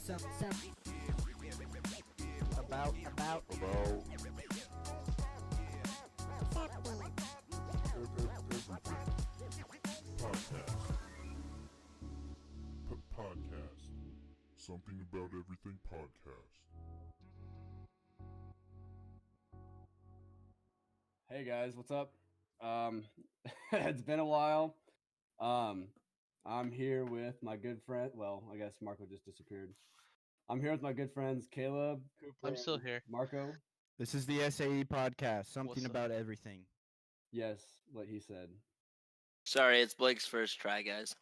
About. Podcast. Something about everything podcast. Hey guys, what's up? It's been a while. I'm here with my good friend. Well, I guess Marco just disappeared. I'm here with my good friends Caleb, Cooper, I'm still and here. Marco. This is the SAE podcast. Something What's up? about everything. Yes, what he said. Sorry, it's Blake's first try, guys.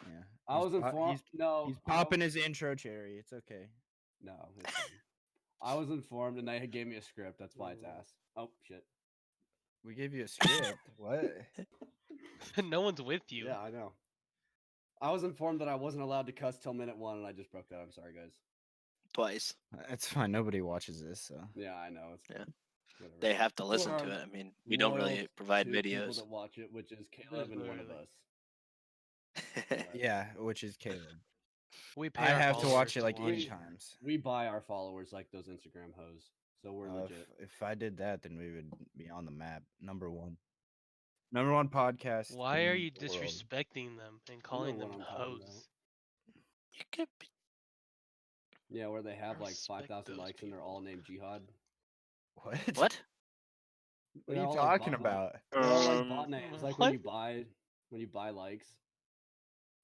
Yeah. I was informed. No, He's popping his intro cherry. It's okay. No, it's fine. I was informed, and they gave me a script. That's why it's ass. Oh shit. We gave you a script. What? No one's with you. Yeah, I know. I was informed that I wasn't allowed to cuss till minute 1, and I just broke that. I'm sorry, guys. Twice. It's fine. Nobody watches this, so. Yeah, I know. It's Yeah. whatever. They have to listen to Well, it. I mean, we don't loyal really provide to people videos. that watch it, which is Caleb and one of Literally. us. Yeah, which is Caleb. We pay I our have to followers watch it like watch 80 it. times. We buy our followers like those Instagram hoes, so we're legit. If I did that, then we would be on the map. Number one podcast. Why are in you the world. disrespecting them and calling them what I'm talking about. hoes? You could be. Yeah, where they have like respect 5,000 those likes and they're all named Jihad. What? What? What are They're you all, like, talking bot about? They're all like bot names. Like when What? you buy likes,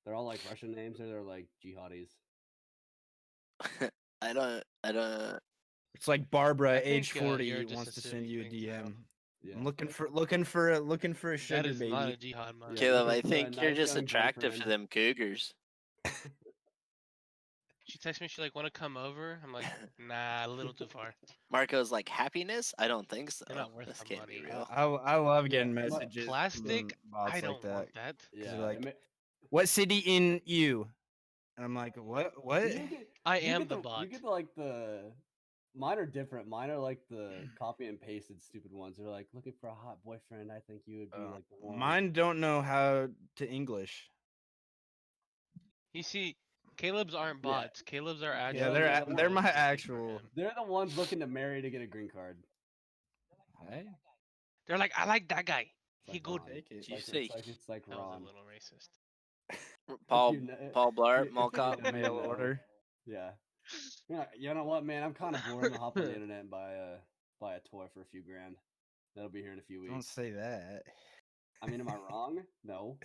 they're all like Russian names or they're like jihadis. I don't. It's like Barbara, I age think, 40, you're just wants to send you a assuming things, bro. DM. Yeah. I'm looking for a That sugar is baby. not a jihad, man. Yeah. Caleb, I looking for a think you're nice just young attractive to boyfriend. them cougars. She texted me, she like, want to come over? I'm like, nah, a little too far. Marco's like, happiness? I don't think so. You're not worth This the can't be money. real. I love getting Yeah, but messages. Plastic? from bots I don't like that. want that. Yeah. they're like, it ma- What city in you? And I'm like, what? you get- I you am get the You bot. get like the. Mine are different. Mine are like the copy and pasted stupid ones. They're like looking for a hot boyfriend. I think you would be like the one. Mine don't know how to English. You see, Caleb's aren't Yeah. bots. Caleb's are actual. Yeah, they're they're my looking for actual. him. They're the ones looking to marry to get a green card. Hey, They're like, I like that guy. It's He like good. Ron. take it. It's You like, see. it's like That was Ron. a little racist. Paul If you kn- Paul Blart, if you Mall Cop. know, Mail you know. order. Yeah. Yeah. You know what, man? I'm kind of bored. I'm gonna hop on the internet and buy a toy for a few grand. That'll be here in a few Don't weeks. say that. I mean, am I wrong? No.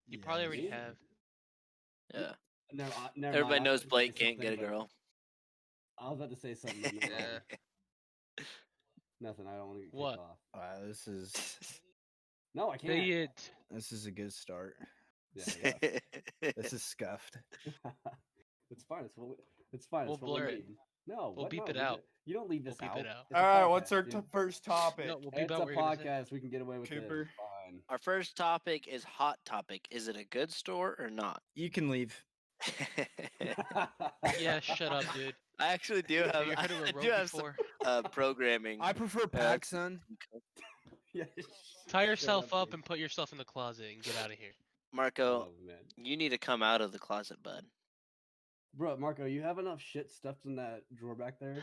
You probably already Yes. have. Yeah. Never mind. Everybody I was knows about to say Blake can't get a something, but- girl. I was about to say something. But never mind. Yeah. Nothing. I don't want to get kicked What? off. Wow, this is No, I can't. Say it. a good start. Yeah, yeah. This is scuffed. It's fine. It's fine. We'll it's what we blur it. need. No, We'll what? beep No, it leave out. You don't leave We'll this beep out. it out. It's a All right, what's podcast, our dude. first topic? No, we'll beep It's out a what you're gonna say. podcast. We can get away with Cooper. it. Fine. Our first topic is hot topic. Is it a good store or not? You can leave. Yeah, shut up, dude. I actually do have. You I heard of a do rope have some before? programming. I prefer PacSun. Yeah, Tie shut yourself up dude. and put yourself in the closet and get out of here. Marco, Oh man, you need to come out of the closet, bud. bro, Marco, you have enough shit stuffed in that drawer back there.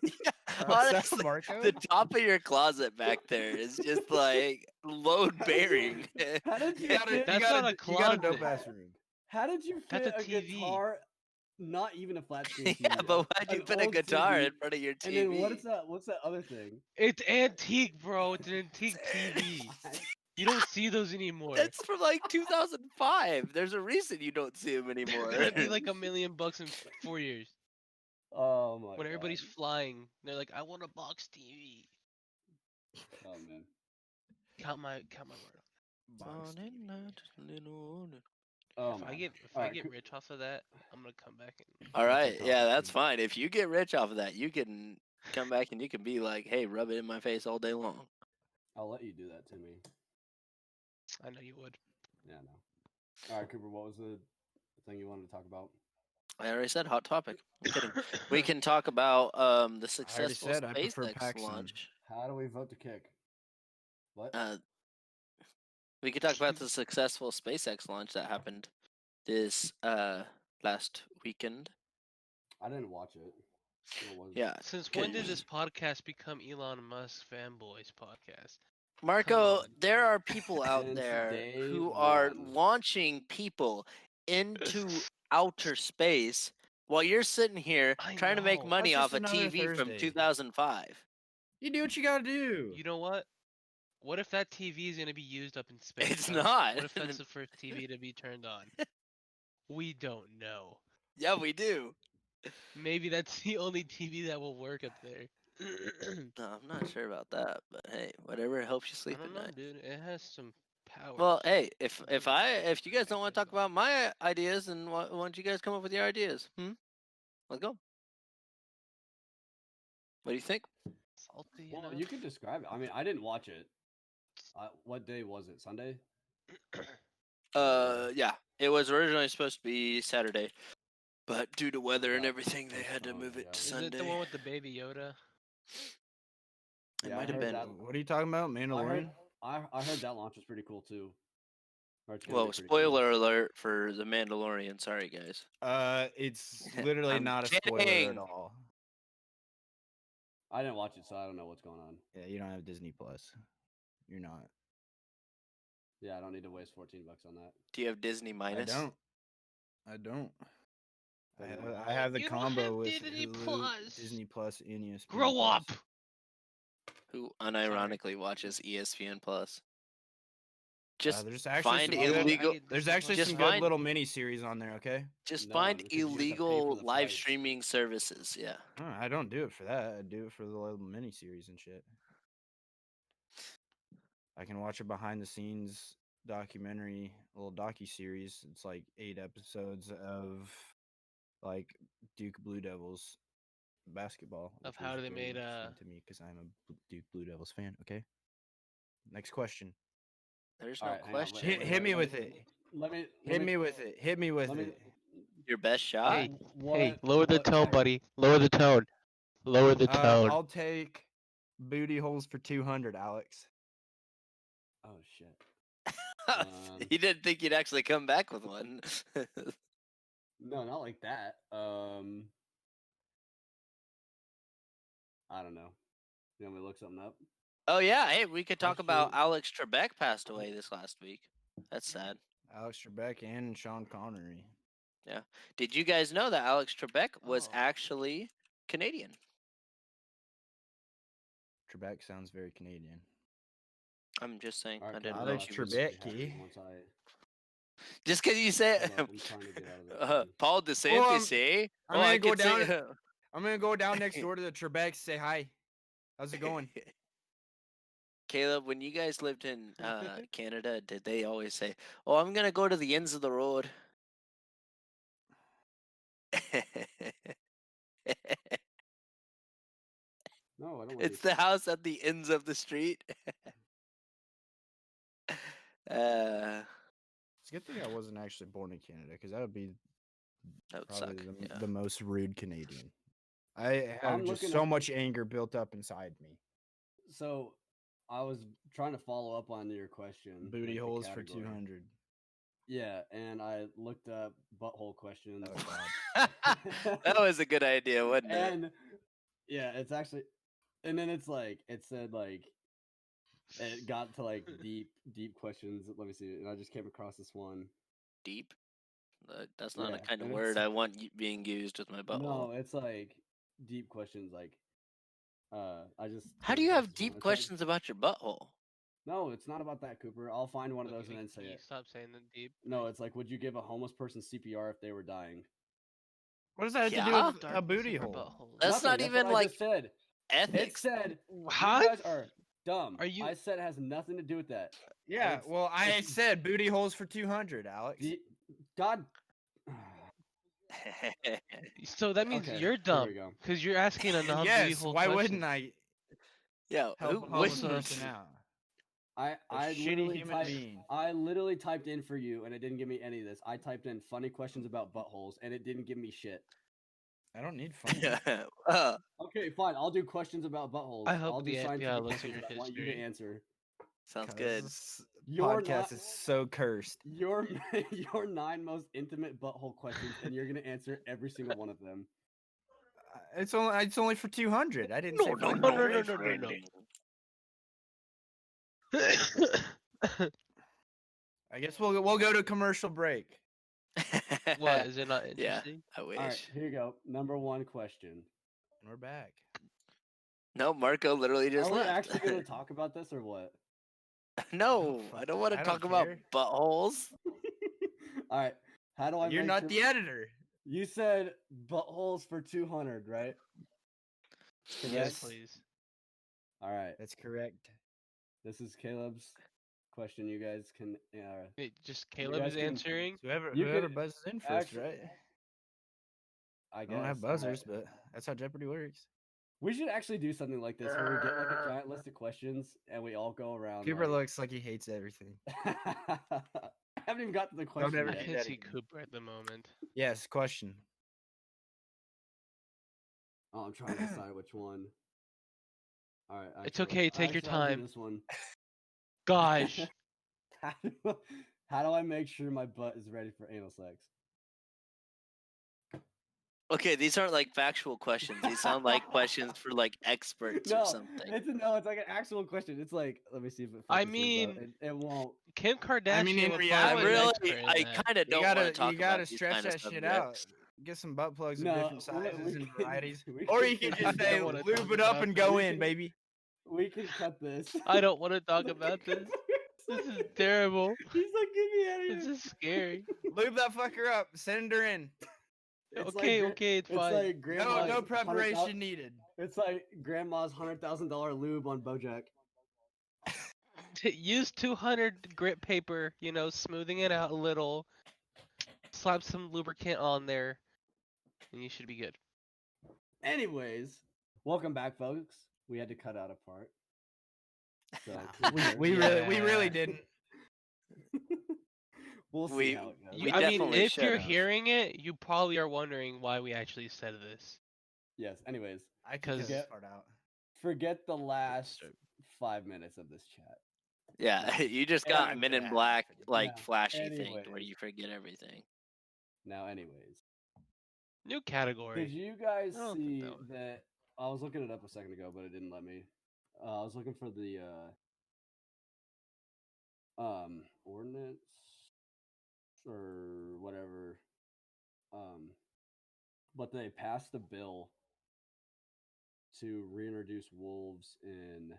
What's that, Honestly, Marco? the top of your closet back there is just like load bearing. How did you? You gotta, fit- That's you gotta, not a you gotta know closet. bathroom. How did you That's fit a a, TV. guitar? Not even a flat screen. Yeah, TV, but why'd you an put a old guitar TV, in front of your And TV? then what is that? What's that other thing? It's antique, bro. It's an antique TV. You don't see those anymore. That's from like 2005. There's a reason you don't see them anymore. It's gonna be like $1 million in 4 years Oh my. when everybody's God. flying. They're like, I want a box TV. Oh man. Count my word. Box. Oh If I man. get Alright, rich off of that, I'm gonna come back and All right, That's yeah, awesome. that's fine. If you get rich off of that, you can come back and you can be like, "Hey, rub it in my face all day long." I'll let you do that to me. I know you would. Yeah, no. All right, Cooper. What was the thing you wanted to talk about? I already said hot topic. I'm kidding. We can talk about the I already successful said I prefer SpaceX PacSun. launch. How do we vote to kick? What? We could talk about the successful SpaceX launch that happened this last weekend. I didn't watch it. What was it? Yeah, Since when did Good. this podcast become Elon Musk fanboys podcast? Marco, on. there are people out Since there day who are one. launching people into outer space while you're sitting here I trying to make know. money That's off just a another TV from Thursday. 2005. You do what you gotta do. You know what? What if that TV is gonna be used up in space? It's huh? not. What if that's the first TV to be turned on? We don't know. Yeah, we do. Maybe that's the only TV that will work up there. No, I'm not sure about that, but hey, whatever helps you I sleep don't at know, night. dude. It has some power. Well, hey, if you guys don't want to talk about my ideas, then why don't you guys come up with your ideas? Let's go. What do you think? Salty, Well, you could describe it. I mean, I didn't watch it. What day was it? Sunday? Yeah, it was originally supposed to be Saturday, but due to weather and Yeah, everything, they had to postponed, move it yeah. to Is Sunday. it the one with the baby Yoda? It Yeah, I might have heard been. that. What are you talking about, Mandalorian? I heard that launch was pretty cool too. Or it's gonna Well, be pretty cool. spoiler alert for The Mandalorian. Sorry, guys. It's literally I'm not a spoiler kidding. at all. I didn't watch it, so I don't know what's going on. Yeah, you don't have Disney Plus. You're not. Yeah, I don't need to waste $14 on that. Do you have Disney minus? I don't. I don't. I have the You don't combo have with Disney Hulu, Plus. Disney Plus, and ESPN. Grow up! Plus. Who unironically watches ESPN Plus? Just There's actually find some good- illegal. There's actually Just some find- good little mini series on there. Okay. Just No, find because you have to pay for illegal the live flights. streaming services. Yeah. I don't do it for that. I do it for the little mini series and shit. I can watch a behind the scenes documentary, a little docu series. It's like 8 episodes of like Duke Blue Devils basketball. Of which how was they very made, interesting to me because I'm a Duke Blue Devils fan. Okay. Next question. There's All no right, hang on, question. Hit me with it. Let me Hit me with it. Hit me with let me- it. Your best shot. Hey, what, hey, lower the what tone, tech- buddy. Lower the tone. Lower the tone. I'll take booty holes for 200, Alex. Oh shit. He didn't think you'd actually come back with one. No, not like that. I don't know. You want me to look something up? Oh yeah, hey, we could talk about Actually- Alex Trebek passed away this last week. That's sad. Alex Trebek and Sean Connery. Did you guys know that Alex Trebek was Oh. actually Canadian? Trebek sounds very Canadian. I'm just saying. All right, I didn't Kyle, know. Alex I can just Trebek, have it eh? once I- Just because you say hold on, I'm trying to get out of this one. Paul DeSantis, eh? I'm Well, gonna I go could say- down- I'm gonna go down next door to the Trebeks, say hi. How's it going? Caleb, when you guys lived in Canada, did they always say, "Oh, I'm gonna go to the ends of the road"? No, I don't want It's the house at the ends of the street. It's a good thing I wasn't actually born in Canada because that would be That would probably suck. the, Yeah. the most rude Canadian. I have I'm just looking so at- much anger built up inside me. So, I was trying to follow up on your question. Booty like the holes for category. 200. Yeah, and I looked up butthole questions. Oh, That was a good idea, wasn't it? and yeah, it's actually, and then it's like it said like it got to like deep questions. Let me see, and I just came across this one. Deep. That's not a Yeah, kind of and word it's- I want being used with my No, butthole. it's like deep questions. Like, I just. How do came you across have this one. deep It's like- questions about your butthole? No, it's not about that, Cooper. I'll find one of those Okay, and then say can you it. stop saying that deep? No, it's like, would you give a homeless person CPR if they were dying? What does that have to Yeah? do with a Darkness booty in our hole? buttholes. That's Nothing, not even, what I like, just said. It Ethics. said Huh? you guys are dumb. Are you- I said it has nothing to do with that. Yeah, It's- well, I it's- said booty holes for 200, Alex. God. So that means Okay, you're here dumb we go. because you're asking a non Yes, why wouldn't I Yeah, help who a homeless wouldn't? person out? I shitty literally human typed, being. I literally typed in for you, and it didn't give me any of this. I typed in funny questions about buttholes, and it didn't give me shit. I don't need fun. Okay, fine. I'll do questions about buttholes. I hope I'll do the FBI scientific looks at questions your that I want you to history. answer. Sounds good. Your podcast is so cursed. your 9 most intimate butthole questions, and you're gonna answer every single one of them. It's only for 200. I didn't No, say no, 500. no, no, no, it's no, no, no. raining. I guess we'll go to commercial break. What is it not Yeah, interesting? I wish. All right, here you go. Number 1 question. And we're back. No, Marco literally just Are we left. actually gonna talk about this or what? No, fuck I don't it. want to I don't talk about care. buttholes. All right. How do I? You're make not sure- the editor. You said buttholes for 200, right? Yes, Yes. please. All right. That's correct. This is Caleb's question. You guys can. Wait, just Caleb guys is can- answering. You Whoever could buzzes in first, actually- right? I I guess. don't have all right. buzzers, but that's how Jeopardy works. We should actually do something like this where we get like a giant list of questions and we all go around. Cooper like... looks like he hates everything. I haven't even got to the question ever I do yet. can't that see again. Cooper at the moment. Yes, question. Oh, I'm trying to decide which one. All right. It's actually, okay, take your actually, I'll do time. This one. Gosh. How do I make sure my butt is ready for anal sex? Okay, these aren't like factual questions. These sound like questions for like experts No, or something. it's like an actual question. It's like, let me see if it. I focuses, though. mean- it won't. Kim Kardashian. in would reality- probably be an I expert in that. kind of You don't want gotta to talk you gotta about these stretch kind of that shit out. subjects. Get some butt plugs No, of different we- sizes we and can- varieties. we Or can you can cut just this. say I wanna lube talk it up about and go we in, can- baby. We can cut this. I don't want to talk about this. This is terrible. He's like, get me out of here. This is scary. Lube that fucker up. Send her in. It's Okay, like, okay, it's fine. Like grandma's No $100,000 preparation needed. It's like grandma's $100,000 lube on BoJack. Use 200 grit paper, smoothing it out a little. Slap some lubricant on there, and you should be good. Anyways, welcome back, folks. We had to cut out a part. So We Yeah. really didn't. we'll see We- how it goes. we I mean, definitely if you're should have. hearing it, you probably are wondering why we actually said this. Yes. Anyways, I can cut Because- this part out. forget the last So- 5 minutes of this chat. Yeah, you just got Anyway, Men in yeah, Black forget- like Yeah, flashy thing where anyways. you forget everything. Now, anyways, New category. did you guys I don't think see that was- that? I was looking it up a second ago, but it didn't let me. I was looking for the ordinance or whatever. But they passed a bill to reintroduce wolves in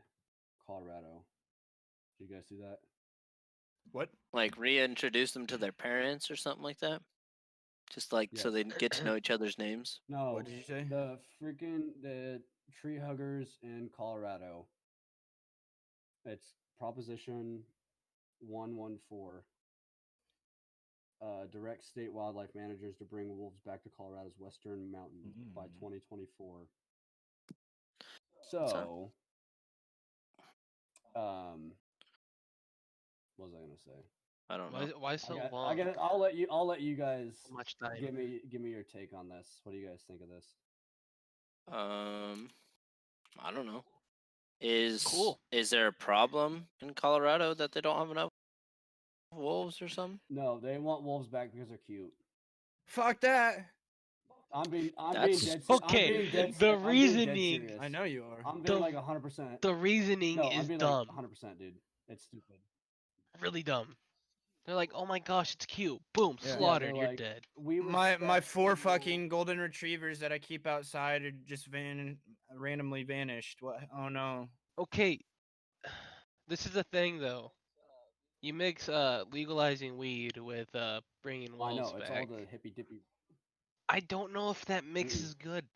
Colorado. Did you guys see that? What? Like reintroduce them to their parents or something like that. Just like so Yes. they get to know each other's names. No. What did you say? The tree huggers in Colorado. It's Proposition 114. Direct state wildlife managers to bring wolves back to Colorado's western mountains by 2024. So, what was I gonna say? I don't know. Why so I long? get it. I'll let you guys So much time. give me your take on this. What do you guys think of this? I don't know. Is Cool. Is there a problem in Colorado that they don't have enough wolves or something? No, they want wolves back because they're cute. Fuck that. I'm being That's- dead. Okay, I'm being dead, the I'm being dead reasoning- serious. I know you are. I'm being The- like 100%. The reasoning No, I'm is being dumb. like 100%, dude. It's stupid. Really dumb. They're like, oh my gosh, it's cute. Boom, Yeah. Yeah, slaughtered. they're You're like- dead. We My respect 4 people- fucking golden retrievers that I keep outside are just randomly vanished. What? Oh no. Okay, this is the thing though. You mix legalizing weed with bringing I wolves know it's back. all the hippy dippy. I don't know if that mix Mm-mm. is good.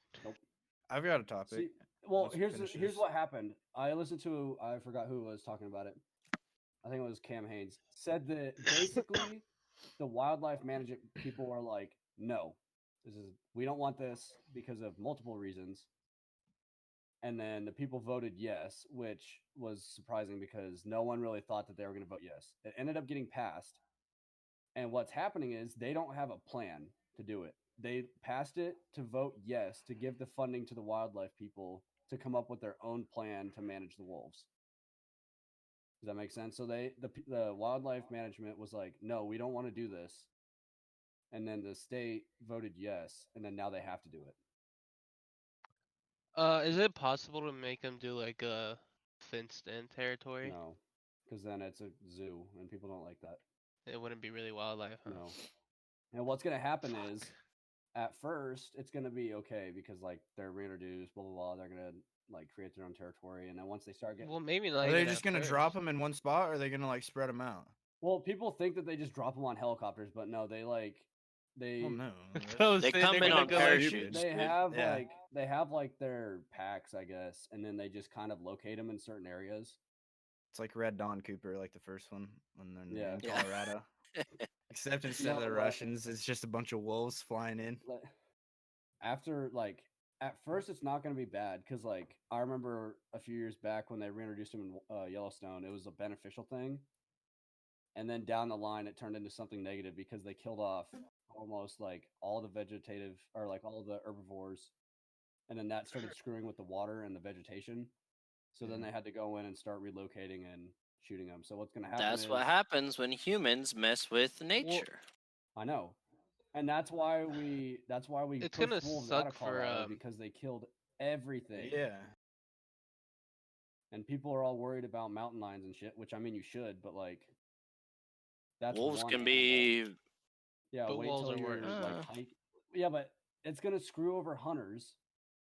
I've got a topic. See, well, Let's here's finish here's this. what happened. I listened to I forgot who was talking about it. I think it was Cam Haynes. Said that basically the wildlife management people are like, no, we don't want this because of multiple reasons. And then the people voted yes, which was surprising because no one really thought that they were going to vote yes. It ended up getting passed. And what's happening is they don't have a plan to do it. They passed it to vote yes to give the funding to the wildlife people to come up with their own plan to manage the wolves. Does that make sense? So the wildlife management was like, no, we don't want to do this, and then the state voted yes, and then now they have to do it. Is it possible to make them do like a fenced-in territory? No, because then it's a zoo, and people don't like that. It wouldn't be really wildlife, huh? No. And what's gonna happen is, at first, it's gonna be okay because like they're reintroduced, blah blah blah. They're gonna like create their own territory, and then once they start getting, Well, maybe not. Are they even just at gonna drop first. them in one spot, or are they gonna like spread them out? well, people think that they just drop them on helicopters, but no, they Well, no. Those They say come they're in gonna on go, like, parachutes. they dude. have Yeah. like their packs, I guess, and then they just kind of locate them in certain areas. It's like Red Dawn Cooper, like the first one, when they're Yeah. in Yeah. Colorado. Except instead of No, the but- Russians, it's just a bunch of wolves flying in. Like, after like at first it's not going to be bad because like I remember a few years back when they reintroduced him in Yellowstone, it was a beneficial thing, and then down the line it turned into something negative because they killed off almost like all the vegetative or like all the herbivores, and then that started screwing with the water and the vegetation, so then Mhm. they had to go in and start relocating and shooting them. So what's going to happen That's is, what happens when humans mess with nature. I know. And that's why we It's pushed gonna wolves out suck of for, Colorado because they killed everything. Yeah. And people are all worried about mountain lions and shit, which I mean you should, but like that's Wolves one can animal. be. Yeah, But wait wolves till are you're worse. like hike. Yeah, but it's gonna screw over hunters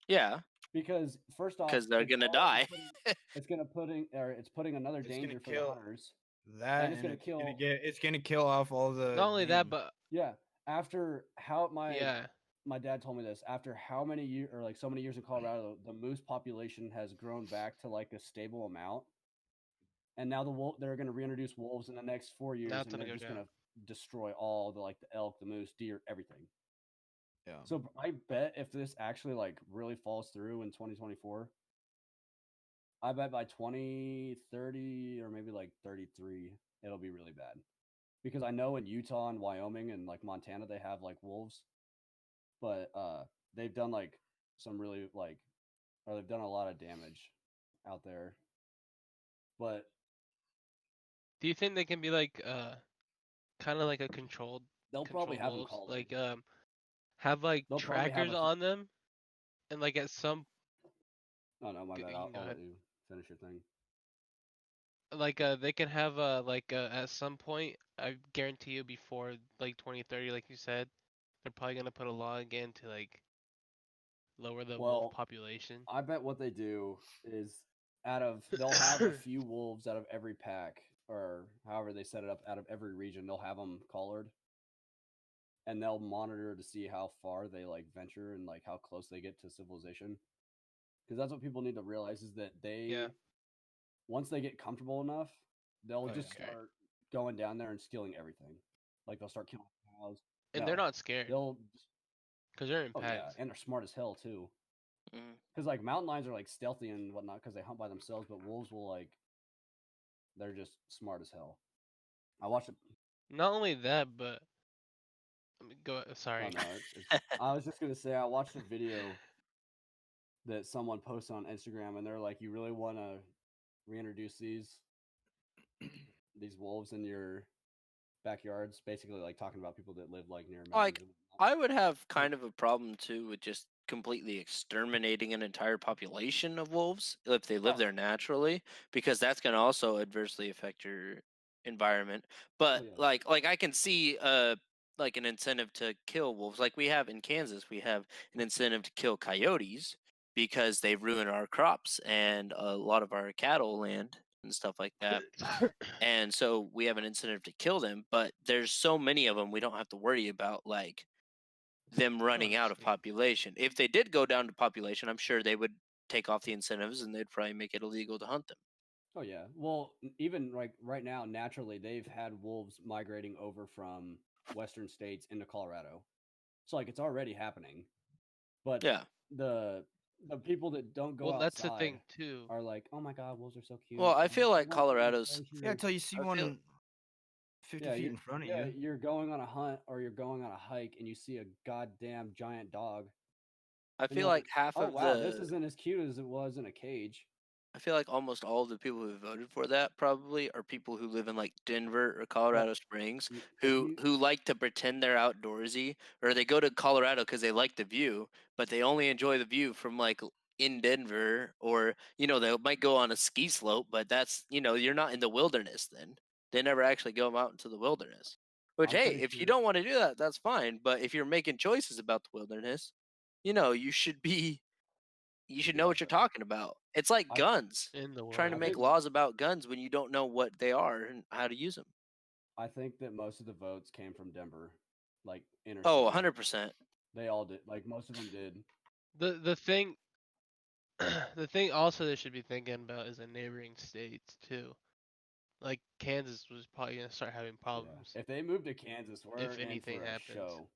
Yeah, because first off, 'Cause they're it's gonna already die. it's putting another It's gonna danger for the kill- hunters. That it's and gonna it's kill- it's gonna kill off all the. not only that, game. but Yeah, after how yeah, my dad told me this, after how many years or like so many years in Colorado, the moose population has grown back to like a stable amount. And now they're going to reintroduce wolves in the next 4 years, Now and it's gonna they're go just down. going to destroy all the like the elk, the moose, deer, everything. Yeah. So I bet if this actually like really falls through in 2024, I bet by 2030 or maybe like 33, it'll be really bad. Because I know in Utah and Wyoming and like Montana they have like wolves, but they've done like some really like or they've done a lot of damage out there. But do you think they can be like kind of like a controlled they'll probably have them wolves? called Like have like They'll probably have trackers a- on them, and like at some Oh no, my G- bad. you I'll can go let ahead. you finish your thing. like they can have at some point, I guarantee you before like 2030, like you said, they're probably gonna put a law again to like lower the Well, wolf population. I bet what they do is they'll have a few wolves out of every pack, or however they set it up, out of every region. They'll have them collared, and they'll monitor to see how far they like venture and like how close they get to civilization. Because that's what people need to realize is that Yeah. once they get comfortable enough, they'll Oh, just yeah. start going down there and stealing everything. Like they'll start killing cows. And they're No, not scared They'll because they're in oh yeah, packs. and they're smart as hell too. Mhm. Because like mountain lions are like stealthy and whatnot because they hunt by themselves, but wolves will like they're just smart as hell. I watched it. Not only that, but go. Sorry. Oh, no, I was just gonna say I watched a video that someone posted on Instagram, and they're like, "You really want to reintroduce these wolves in your backyards?" Basically, like talking about people that live like near mountains. Like, and whatnot. I would have kind of a problem too with just completely exterminating an entire population of wolves if they live Oh. there naturally, because that's going to also adversely affect your environment. But yeah. like I can see like an incentive to kill wolves. Like we have in Kansas, we have an incentive to kill coyotes because they ruin our crops and a lot of our cattle land and stuff like that. And so we have an incentive to kill them, but there's so many of them we don't have to worry about like them running out of yeah. population. If they did go down to population, I'm sure they would take off the incentives and they'd probably make it illegal to hunt them. Oh yeah. Well, even like right now, naturally, they've had wolves migrating over from western states into Colorado. So like it's already happening. But Yeah. the people that don't go Well, that's the outside thing too. are like, "Oh my god, wolves are so cute." Well, I and feel like want to go Colorado's- stay Yeah, here." until you see I feel- one 50 feet you- in front of yeah, you. you're going on a hunt or you're going on a hike and you see a goddamn giant dog. I And feel you're like half "Oh of wow, the this isn't as cute as it was in a cage." I feel like almost all of the people who voted for that probably are people who live in like Denver or Colorado Springs y- if who you- like to pretend they're outdoorsy, or they go to Colorado because they like the view, but they only enjoy the view from like in Denver, or they might go on a ski slope, but that's you're not in the wilderness then. They never actually go out into the wilderness. Which, I'm hey, pretty if you sure- don't want to do that, that's fine. But if you're making choices about the wilderness, you should be know out what you're there. talking about. It's like I- guns. In the Trying to world. make think- laws about guns when you don't know what they are and how to use them. I think that most of the votes came from Denver, like inner. Oh, city. 100%. They all did. Like most of them did. The thing the thing also they should be thinking about is the neighboring states too. Like Kansas was probably gonna start having Yeah. problems. If they move to Kansas, we're If in anything for a happens. show.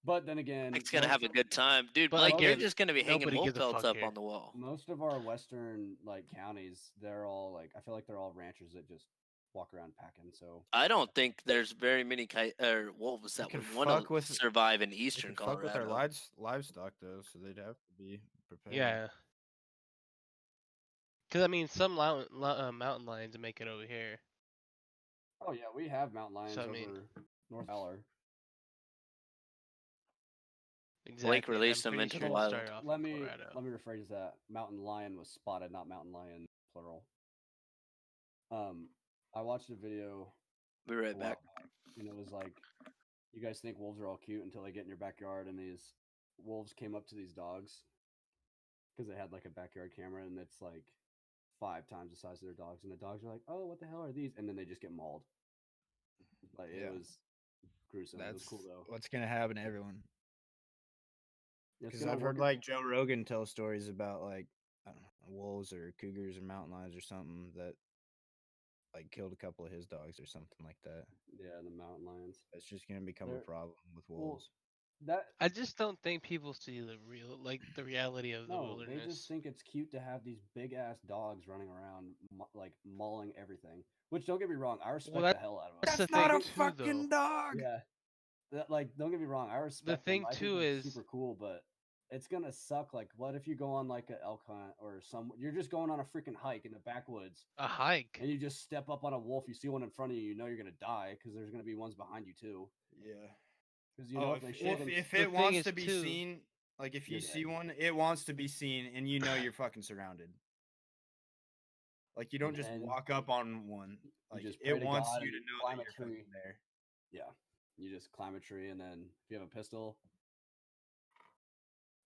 But then again, It's going to have a most- good time. Dude, But like, you're again, just going to be hanging nobody wolf gives a pelts fuck up here. on the wall. most of our western like counties, they're all like I feel like they're all ranchers that just walk around packing. So I don't think there's very many wolves They that could would want fuck to with- survive in They eastern could fuck with Colorado. our livestock though, so they'd have to be prepared. Yeah. Cause I mean, some mountain lions make it over here. oh yeah, we have mountain lions I mean- over North Valor. Exactly. and I'm released them pretty into sure the it wild. started off in Let me Colorado. rephrase that. Mountain lion was spotted, not mountain lion plural. I watched a video Be a right while back. back, and it was like, you guys think wolves are all cute until they get in your backyard, and these wolves came up to these dogs because they had like a backyard camera, and it's like 5 times the size of their dogs, and the dogs are like, "Oh, what the hell are these?" And then they just get mauled. Like it Yeah. was gruesome. It was That's cool though. what's gonna happen to everyone. It's Because gonna I've heard work- like Joe Rogan tell stories about like I don't know, wolves or cougars or mountain lions or something that like killed a couple of his dogs or something like that. yeah, the mountain lions. It's just gonna become a They're- problem with Well, wolves. that I just don't think people see the reality of the no, wilderness. they just think it's cute to have these big ass dogs running around like mauling everything. Which don't get me wrong, I respect that- the hell out of them. That's the thing too, though. dog. Yeah. That, like, don't get me wrong, I respect thing them. I think too they're is- super cool, but it's gonna suck. Like, what if you go on like an elk hunt or you're just going on a freaking hike in the backwoods A hike. and you just step up on a wolf, you see one in front of you, you know you're gonna die because there's gonna be ones behind you too. Yeah. Because you know if they shoot them, if The it thing wants is, to be too- seen, like if you You're see dead. one, it wants to be seen, and you know you're fucking surrounded. Like you don't just And walk up on one. Like just pray it to wants God you and to know climb that a you're tree. fucking there. yeah, you just climb a tree, and then if you have a pistol,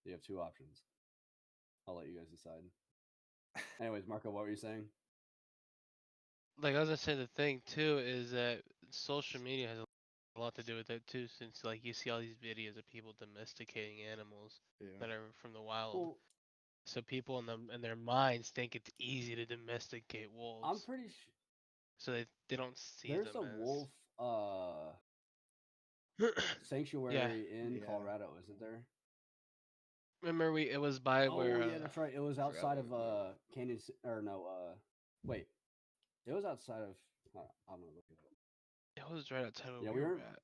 you have 2 options. I'll let you guys decide. Anyways, Marco, what were you saying? Like I was gonna say, the thing too is that social media has a lot to do with it too, since like you see all these videos of people domesticating animals that Yeah. are from the wild. Well, So people in their minds think it's easy to domesticate wolves. I'm pretty sure So they don't see there's a them as... wolf sanctuary in Yeah. Colorado, isn't there? Remember it was by Oh where yeah, that's right. It was forgot outside what of it was. Canyon or no, wait. It was outside of I'm gonna look it up. it was right outside where Yeah, we we were were- at.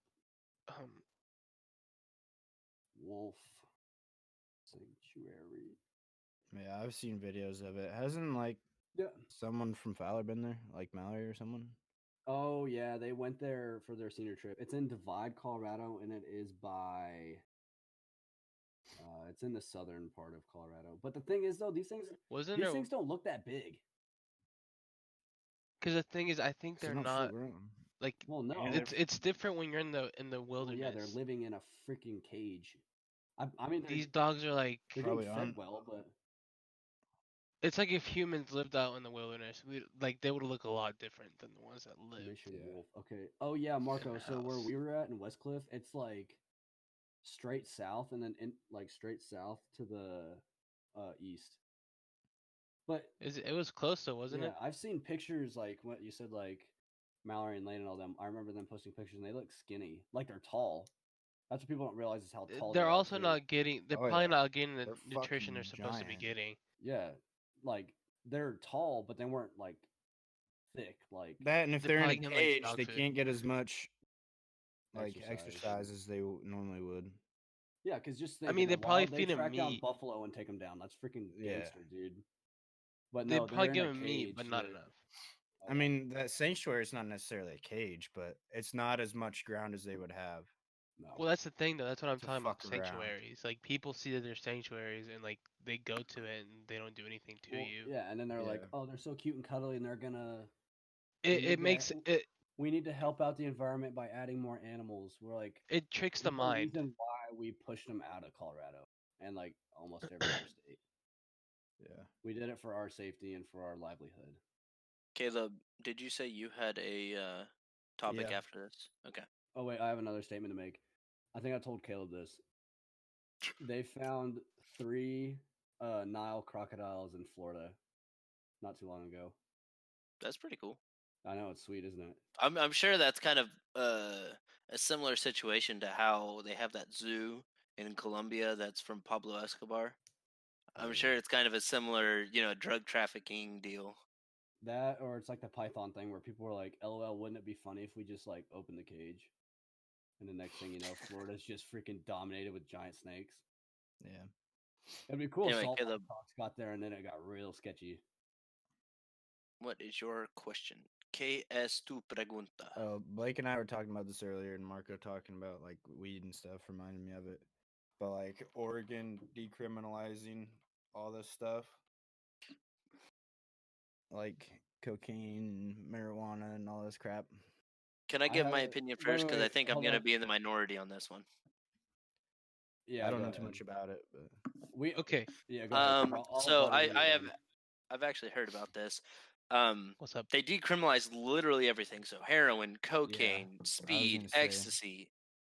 Wolf sanctuary. Yeah, I've seen videos of it. Hasn't like Yeah. someone from Fowler been there, like Mallory or someone? Oh yeah, they went there for their senior trip. It's in Divide, Colorado, and it is by it's in the southern part of Colorado. But the thing is though, these Wasn't these there? things don't look that big. Because the thing is, I think 'Cause they're full not grown. like. Well, no. Yeah, It's different when you're in the Well, wilderness. yeah, they're living in a freaking cage. I mean, These dogs are like. they're Probably getting fed aren't. well, but It's like if humans lived out in the wilderness, like they would look a lot different than the ones that live. Mission Yeah. Wolf. Okay. Oh yeah, Marco. So where house. we were at in Westcliff, it's like straight south, and then straight south to the east. But It was close though, wasn't yeah, it? I've seen pictures like what you said, like Mallory and Lane and all them. I remember them posting pictures, and they look skinny, like they're tall. That's what people don't realize is how tall they They're are, also too. not getting. They're Oh, probably yeah. not getting the They're nutrition they're fucking supposed to be giant. getting. Yeah, like they're tall, but they weren't like thick. Like That and if They're they're in probably a getting, like, cage, dog they food. can't get as much like Exercise. exercise as they normally would. yeah, because just I think, mean, in they the probably wild, they feed 'em track down meat. buffalo and take them down. That's freaking Yeah. gangster, dude. But They'd no, probably they're in give a him meat, but cage not that- enough. I mean, that sanctuary is not necessarily a cage, but it's not as much ground as they would have. no. Well, that's the thing, though. That's what I'm To talking about. fuck around. Sanctuaries. Like people see that they're sanctuaries, and like they go to it, and they don't do anything to Well, you. yeah, and then they're like, Yeah. "Oh, they're so cute and cuddly, and they're gonna." It need it to- makes it We need to help out the environment by adding more animals. We're like, it tricks the there's no mind. reason why we pushed them out of Colorado and like almost every other state. Yeah. We did it for our safety and for our livelihood. Caleb, did you say you had a topic Yeah. after this? Okay. Oh wait, I have another statement to make. I think I told Caleb this. They found 3 Nile crocodiles in Florida not too long ago. That's pretty cool. I know it's sweet, isn't it? I'm sure that's kind of a similar situation to how they have that zoo in Colombia that's from Pablo Escobar. I'm sure it's kind of a similar, drug trafficking deal. That or it's like the Python thing where people were like, "LOL, wouldn't it be funny if we just like opened the cage?" And the next thing you know, Florida's just freaking dominated with giant snakes. Yeah. It'd be cool Anyway, if Salt Caleb. Fox got there and then it got real sketchy. What is your question? ¿Qué es tu pregunta? Blake and I were talking about this earlier, and Marco talking about like weed and stuff reminded me of it. But like Oregon decriminalizing all this stuff, like cocaine and marijuana and all this crap. Can I I give my haven't- opinion wait, first? wait, Because I wait, think I'm hold going to on. be in the minority on this one. Yeah, I don't go know too ahead. much about it, but We Okay, Yeah, go ahead. I'll So butt in again. I've actually heard about this. what's up? They decriminalized literally everything. So heroin, cocaine, speed, gonna say. ecstasy,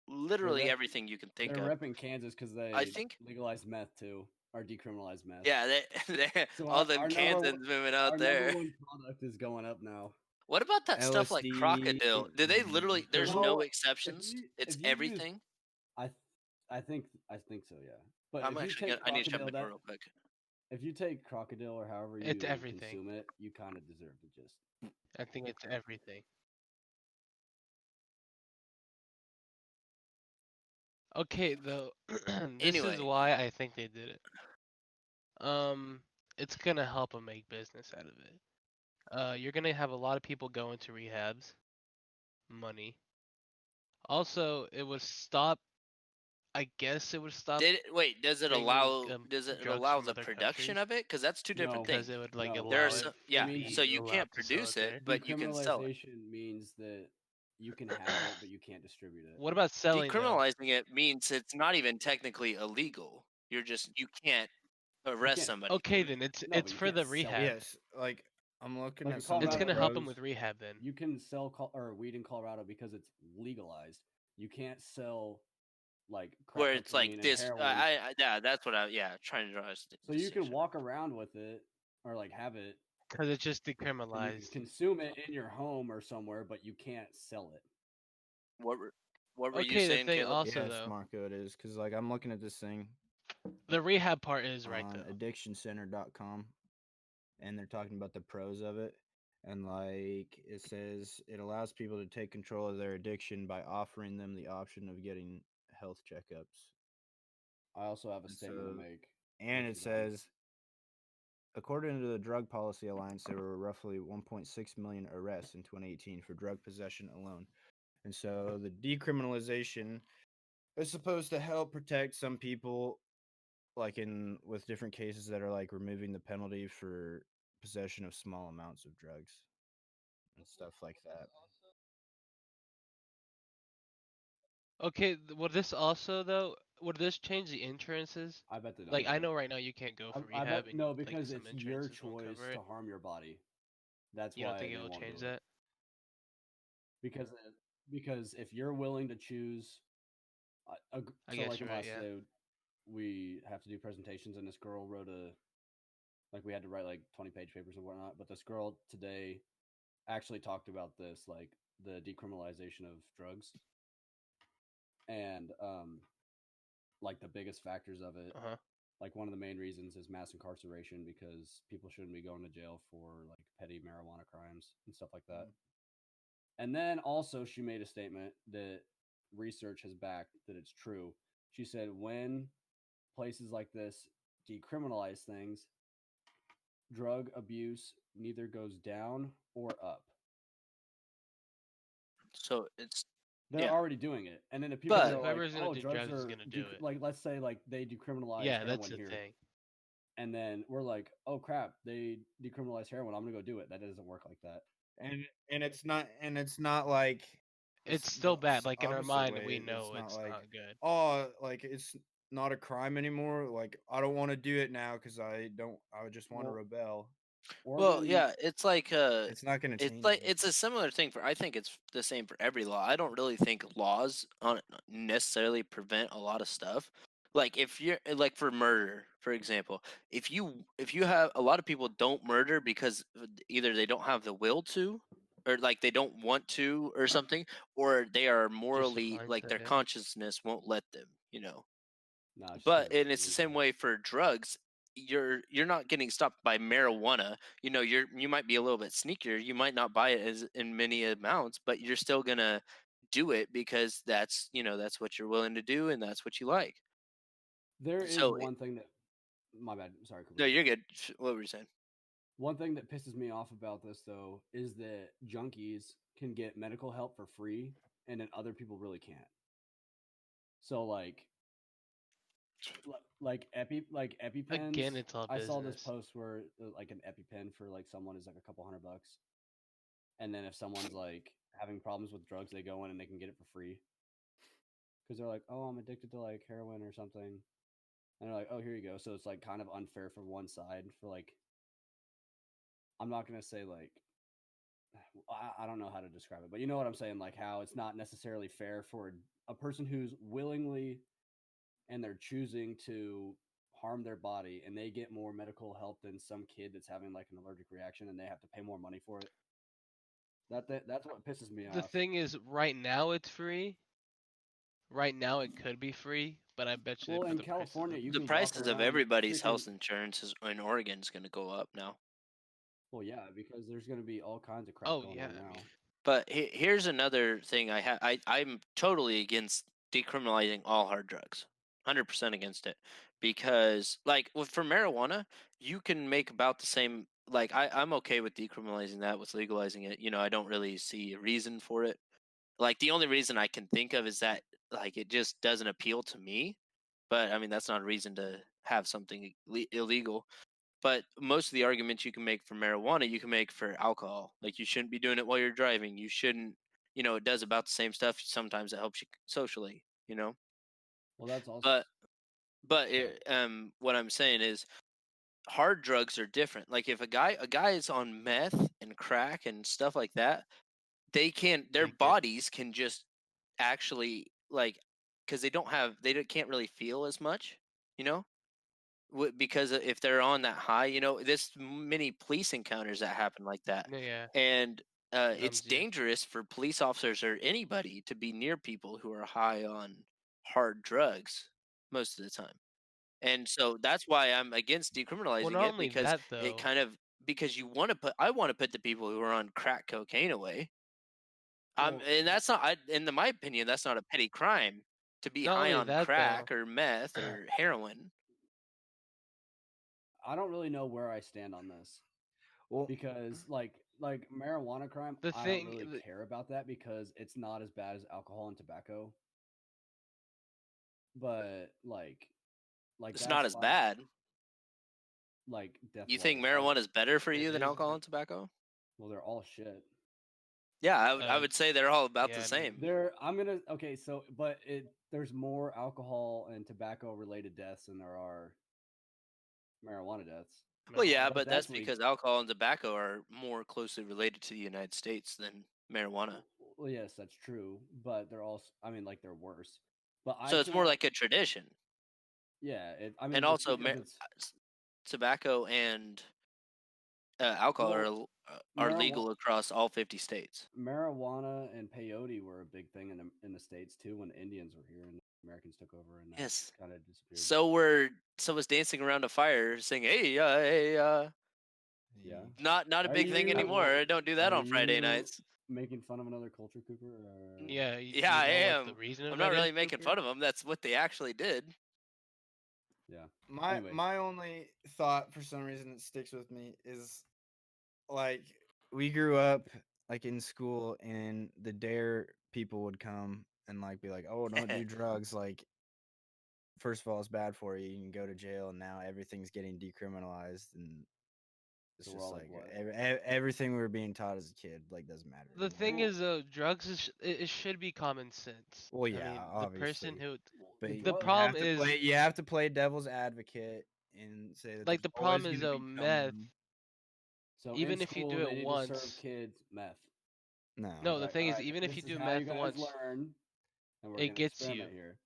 literally rep- everything you can think They're of. repping Kansas because they think- legalized meth too, or decriminalized meth. Yeah, they So all our- them our number Kansans moving out Our there. number one product is going up now. What about that stuff like LSD, crocodile? Do they literally? There's Well, no if exceptions. you- It's if you use- everything. I think so, yeah. But I'm if you actually. take I need to shut my crocodile, door real quick. if you take crocodile or however you It's everything. consume it, you kind of deserve to just. I think it's everything. Okay, though, this Anyway. is why I think they did it. It's gonna help them make business out of it. You're gonna have a lot of people go into rehabs. Money. Also, it would stop. I guess it would stop Wait? Does it bringing, allow? um, Does it drugs allow from the other production countries? of it? Because that's two different No, because things. it would like No. allow There are it. some. to Yeah. means be So you allowed can't to sell produce there. it, but you can sell it. Decriminalization means that you can have it, but you can't distribute it. What about selling? though? Decriminalizing it means it's not even technically illegal. You can't arrest can't- somebody. Okay, for it. then it's No, but it's you for can't the sell it. rehab. yes, like I'm looking Like at in some. It's Colorado, gonna help them pros. with rehab then. You can sell weed in Colorado because it's legalized. You can't sell like crack Where it's like cocaine and this. heroin. Yeah, that's what I. Yeah, trying to draw. So you can walk around with it or like have it. Because it's just And you can decriminalized. consume it in your home or somewhere, but you can't sell it. What were you Okay, the saying, thing Caleb? also Yes, though, Marco, it is because like I'm looking at this thing the rehab part is right on though. addictioncenter.com, and they're talking about the pros of it, and like it says it allows people to take control of their addiction by offering them the option of getting health checkups. I also have a And statement to so- make. And Which it is, says, according to the Drug Policy Alliance, there were roughly 1.6 million arrests in 2018 for drug possession alone. And so the decriminalization is supposed to help protect some people, like with different cases that are like removing the penalty for possession of small amounts of drugs and stuff like that. Okay, would this also though? Would this change the insurances? I bet they don't. Like I know right now you can't go for I rehab. bet and, no, like, because some it's your insurances won't choice cover it. to harm your body. That's You why don't think they it will won't change do it. that? Because if you're willing to choose, I so guess like you're in right, last yeah. day, we have to do presentations, and this girl wrote we had to write like 20-page papers and whatnot. But this girl today actually talked about this, like the decriminalization of drugs, and like the biggest factors of it. Uh huh. Like one of the main reasons is mass incarceration because people shouldn't be going to jail for like petty marijuana crimes and stuff like that. And then also she made a statement that research has backed that it's true. She said when places like this decriminalize things, drug abuse neither goes down or up. So it's They're Yeah. already doing it, and then if people But- are like, Whoever's gonna "Oh, do drugs drugs is are gonna do it. like," let's say like they decriminalize Yeah, heroin that's the here, thing. and then we're like, "Oh crap, they decriminalize heroin. I'm gonna go do it." That doesn't work like that. And it's not like It's still bad. Like in our opposite mind, way. we know not it's like, not good. oh, like it's not a crime anymore. Like I don't want to do it now because I just want to Well, rebel. Well, Oregon- yeah, it's like It's not going to change. it's like anything. it's a similar thing for. I think it's the same for every law. I don't really think laws on necessarily prevent a lot of stuff. Like if you're like for murder, for example, if you have a lot of people don't murder because either they don't have the will to, or like they don't want to, or something, or they are morally like their mindset, yeah. consciousness won't let them. Nah, it's just But not and it's the same illegal. way for drugs. You're not getting stopped by marijuana. You might be a little bit sneakier. You might not buy it as in many amounts, but you're still gonna do it because that's that's what you're willing to do and that's what you like. There is So one thing that, my bad, sorry, Cooper. no, you're good. What were you saying? One thing that pisses me off about this though is that junkies can get medical help for free, and then other people really can't. So like EpiPens. Again, it's all I saw this business. post where like an EpiPen for like someone is like a couple $100, and then if someone's like having problems with drugs, they go in and they can get it for free because they're like, "Oh, I'm addicted to like heroin or something," and they're like, "Oh, here you go." So it's like kind of unfair for one side for like. I'm not gonna say like. I don't know how to describe it, but you know what I'm saying. Like how it's not necessarily fair for a person who's willingly and they're choosing to harm their body and they get more medical help than some kid that's having like an allergic reaction and they have to pay more money for it. That's what pisses me The off. thing is, right now it's free. Right now it could be free, but I bet you Well, for in the prices California, of- you The can walk prices of around everybody's freaking- health insurance in Oregon is going to go up now. Well, yeah, because there's going to be all kinds of crap Oh, going yeah, on I now. mean- But here's another thing I'm totally against decriminalizing all hard drugs. 100% against it. Because like for marijuana, you can make about the same like I'm okay with decriminalizing that with legalizing it. I don't really see a reason for it. Like the only reason I can think of is that like it just doesn't appeal to me. But I mean that's not a reason to have something illegal. But most of the arguments you can make for marijuana, you can make for alcohol. Like you shouldn't be doing it while you're driving. You shouldn't, it does about the same stuff. Sometimes it helps you socially, Well, that's also. But what I'm saying is, hard drugs are different. Like if a guy is on meth and crack and stuff like that, their Take it. bodies can just actually like because they can't really feel as much, because if they're on that high, this many police encounters that happen like that, Yeah. and it's Numbs you. dangerous for police officers or anybody to be near people who are high on hard drugs most of the time. And so that's why I'm against decriminalizing not it only because that, though- it kind of because I want to put the people who are on crack cocaine away. Well- And that's not in my opinion that's not a petty crime to be Not high only on that, crack though- or meth or heroin. I don't really know where I stand on this Well, because like marijuana crime, The I thing- don't really the- care about that because it's not as bad as alcohol and tobacco. But like It's that's not as why, bad. Like death. You think row, marijuana is better for It you than is, alcohol but- and tobacco? Well, they're all shit. Yeah, I Uh, would say they're all about yeah, I the same. There, I'm gonna okay. So, but there's more alcohol and tobacco related deaths than there are marijuana deaths. Well, yeah, marijuana. but that's that's because alcohol and tobacco are more closely related to the United States than marijuana. Well, yes, that's true, but they're also. I mean, like they're worse. But So it's more can't- like a tradition. yeah. I mean, And just also, because it's- tobacco and alcohol Well, are marijuana- legal across all 50 states. marijuana and peyote were a big thing in the states too when the Indians were here and the Americans took over and that Yes. kind of disappeared. So was dancing around a fire, saying, "Hey, yeah. not a Are big thing you- anymore. Don't do that are on Friday you nights." Making fun of another culture, Cooper? Or... Yeah. Yeah, I know what am. the reason I'm of not that really is, making Cooper? fun of them. That's what they actually did. Yeah. My Anyways. my only thought for some reason that sticks with me is like we grew up like in school and the dare people would come and like be like, "Oh, don't do drugs." Like first of all, it's bad for you. You can go to jail, and now everything's getting decriminalized, and it's So we're just all like, like what? everything we were being taught as a kid like doesn't matter. The thing anymore. is, though, drugs it should be common sense. Well, I yeah, mean, the person obviously. who But The you drug- problem have to is- play. You have to play devil's advocate and say that like there's the always problem is gonna though be meth. someone- So even in if you school, do it they need to serve once- kids meth. No. No, the Like, thing is, "Alright, even if this you is do how you meth guys once, learn, and we're it gonna gets you. experiment here.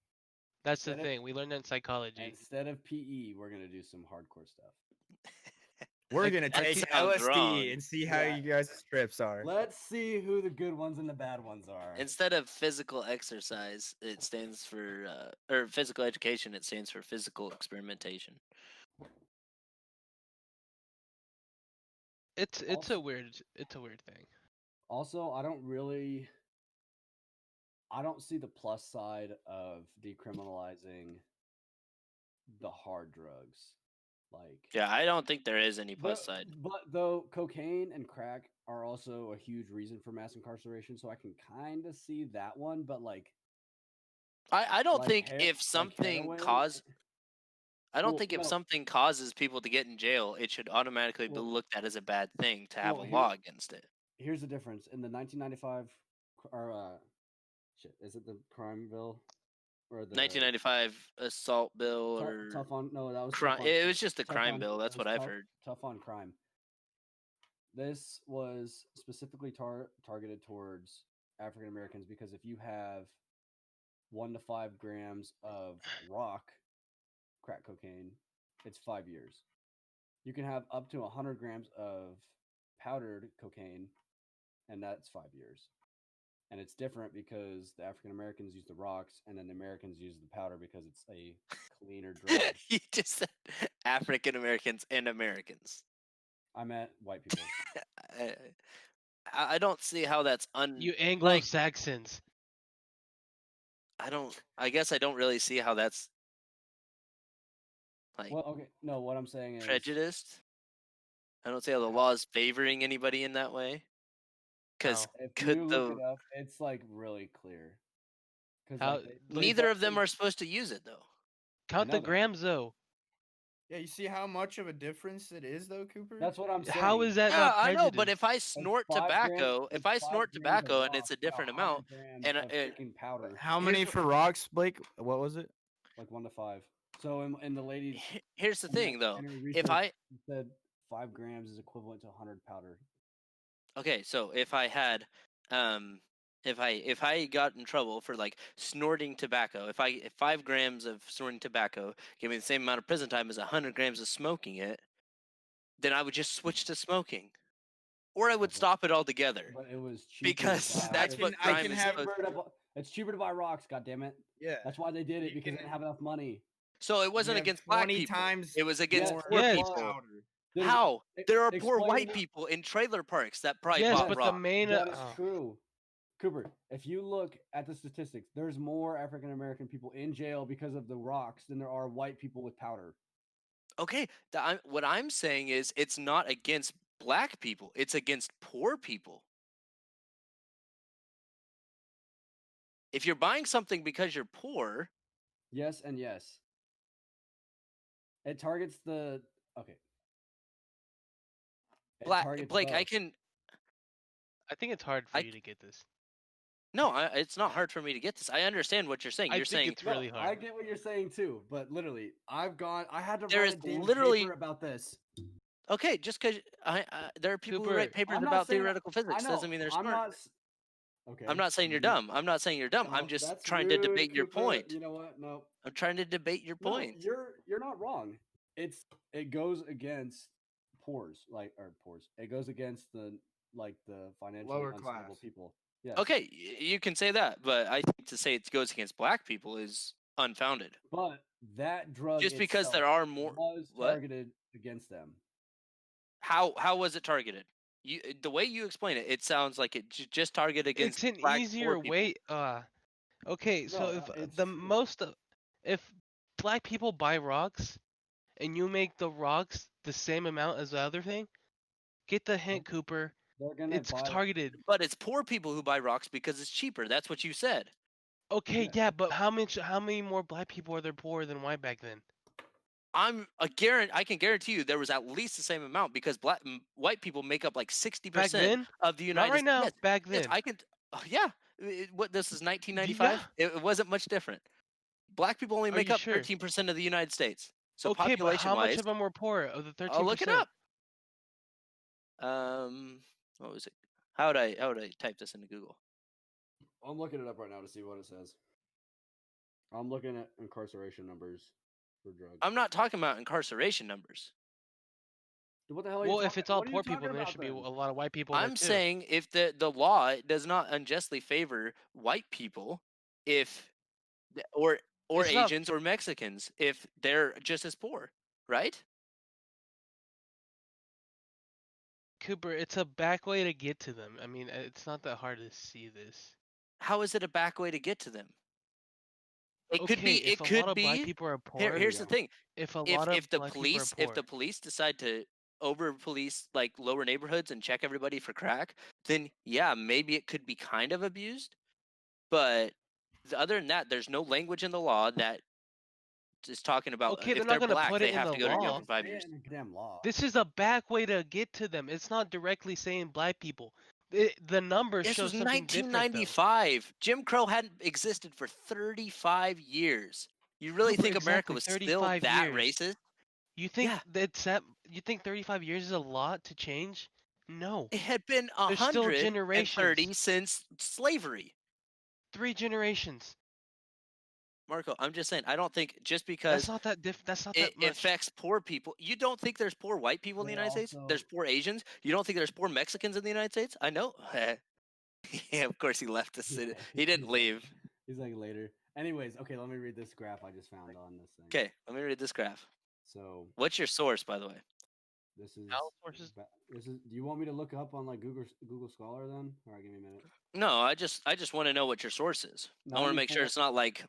That's the Instead of- thing. We learned that in psychology. Instead of PE, we're gonna do some hardcore stuff. We're Like, gonna that take sounds LSD wrong. and see how Yeah. you guys' trips are. Let's see who the good ones and the bad ones are. Instead of physical exercise, it stands for or physical education. It stands for physical experimentation. It's Also- a weird thing. Also, I don't see the plus side of decriminalizing the hard drugs. Like, Yeah, I don't think there is any plus side. But though cocaine and crack are also a huge reason for mass incarceration, so I can kind of see that one. But like, I don't like think her- if like something heroin- cause I don't Well, think if no. something causes people to get in jail, it should automatically be Well- looked at as a bad thing to have well, a here- law against it. Here's the difference in the 1995 or shit, is it the crime bill or the 1995 assault bill or tough on no that was crime. tough on, It was just a tough crime on- bill. it That's was what I've tough- heard. Tough on crime. This was specifically targeted towards African Americans because if you have 1 to 5 grams of crack cocaine, it's 5 years. You can have up to 100 grams of powdered cocaine, and that's 5 years. And it's different because the African Americans use the rocks, and then the Americans use the powder because it's a cleaner drug. You just said African Americans and Americans. I meant white people. I don't see how that's You Anglo-Saxons. I guess I don't really see how that's like Well, okay, no, what I'm saying is prejudiced. I don't see how the law is favoring anybody in that way. Because How? If could you the- look it up, it's like really clear. 'Cause, How- like, they neither got of them the- are supposed to use it though. Count know the that. grams though. Yeah, you see how much of a difference it is, though, Cooper. That's what I'm saying. How is that Yeah, not I know, but prejudice? if I It's snort 5 tobacco, grams- if I it's 5 snort grams of tobacco and rock it's a with different 100 amount, grams and of it- freaking powder, How Here's many what- for rocks, Blake? What was it? like 1 to 5. So in the ladies, here's the in the- thing though. in her If research, I it said 5 grams is equivalent to 100 powder. okay, so if I had if I got in trouble for like snorting tobacco, if 5 grams of snorting tobacco gave me the same amount of prison time as 100 grams of smoking it, then I would just switch to smoking, or I would Okay. stop it altogether. But it was cheaper. Because to buy. that's what I crime can is have- supposed. It's cheaper to buy rocks. God damn it! Yeah. That's why they did it You because they can- didn't have enough money. So it wasn't have against black 20 people. times It was against more poor Yes. people. powder. There's- How? e- There are poor explain white what- people in trailer parks that probably Yes, bought but the rock. main That is oh. true. Cooper, if you look at the statistics, there's more African American people in jail because of the rocks than there are white people with powder. Okay, what I'm saying is it's not against black people, it's against poor people. If you're buying something because you're poor, Yes and yes. It targets the okay. It targets Blake, I both. can I think it's hard for I you to get this. no, it's not hard for me to get this. I understand what you're saying. I You're think saying it's really I hard. get what you're saying too, but literally, I had to There write is a damn literally- paper about this. okay, just because there are people who Cooper, write papers I'm not about saying- theoretical I physics know. doesn't mean they're I'm smart. not. Okay. I'm not saying you're you- dumb. I'm not saying you're dumb. no, I'm just that's trying to rude, debate your Cooper. point. You know what? No, I'm trying to debate your no, point. you're not wrong. It goes against it goes against the financially Lower unstable class. people. Yeah. Okay, you can say that, but I think to say it goes against black people is unfounded. But that drug Just because there itself are more, was what? targeted against them. how was it targeted? The way you explain it, it sounds like it just targeted against. It's an black poor easier people. way. Okay, so No, if it's the true. most, if black people buy rocks, and you make the rocks the same amount as the other thing, get the hint, Cooper. They're gonna It's buy. targeted. But it's poor people who buy rocks because it's cheaper. That's what you said. Okay, Yeah. yeah, but how many more black people are there poor than white back then? I can guarantee you there was at least the same amount because white people make up like 60% Back then? of the Not United right now. States. Back Yes, then. I can. Yeah. What this is 1995. It wasn't much different. Black people only Are make you up sure? 13% of the United States. So Okay, but how much population-wise, of them were poor of the 13%? I'll look it up. What was it? How would I type this into Google? I'm looking it up right now to see what it says. I'm looking at incarceration numbers for drugs. I'm not talking about incarceration numbers. What the hell are you Well, if talking- it's all what are you poor people, talking then there about should be a then? lot of white people there I'm too. saying if the law does not unjustly favor white people, if or It's not- Asians or Mexicans, if they're just as poor, right? Cooper, it's a back way to get to them. I mean, it's not that hard to see this. How is it a back way to get to them? It could Okay, be. if It a could lot of black be. people are poor, Here's the thing: if a lot if of the black people are police poor, decide to over police like lower neighborhoods and check everybody for crack, then yeah, maybe it could be kind of abused. But other than that, there's no language in the law that is talking about Okay, if they're not they're gonna black, put they it in have the to go to jail law. for 5 Say it years. in the damn law. this is a back way to get to them. It's not directly saying black people. The numbers This show was something different though. 1995. Jim Crow hadn't existed for 35 years. You really Cooper, think America exactly, was still 35 that years. racist? You think Yeah. you think 35 years is a lot to change? No. It had been There's still 130 generations. since slavery. 3 generations. Marco, I'm just saying, I don't think just That's because not that that's not it that much. affects poor people. You don't think there's poor white people in the They United States? There's also- poor Asians? You don't think there's poor Mexicans in the United States? I know. Yeah, of course he left the city. He didn't He's like- leave. He's like later. Anyways, okay, let me read this graph I just found on this thing. Okay, let me read this graph. So What's your source, by the way? this is How sources? this is. Do you want me to look up on like Google Scholar then? All right, give me a minute. No, I just want to know what your source is. I want to make sure 94 it's not like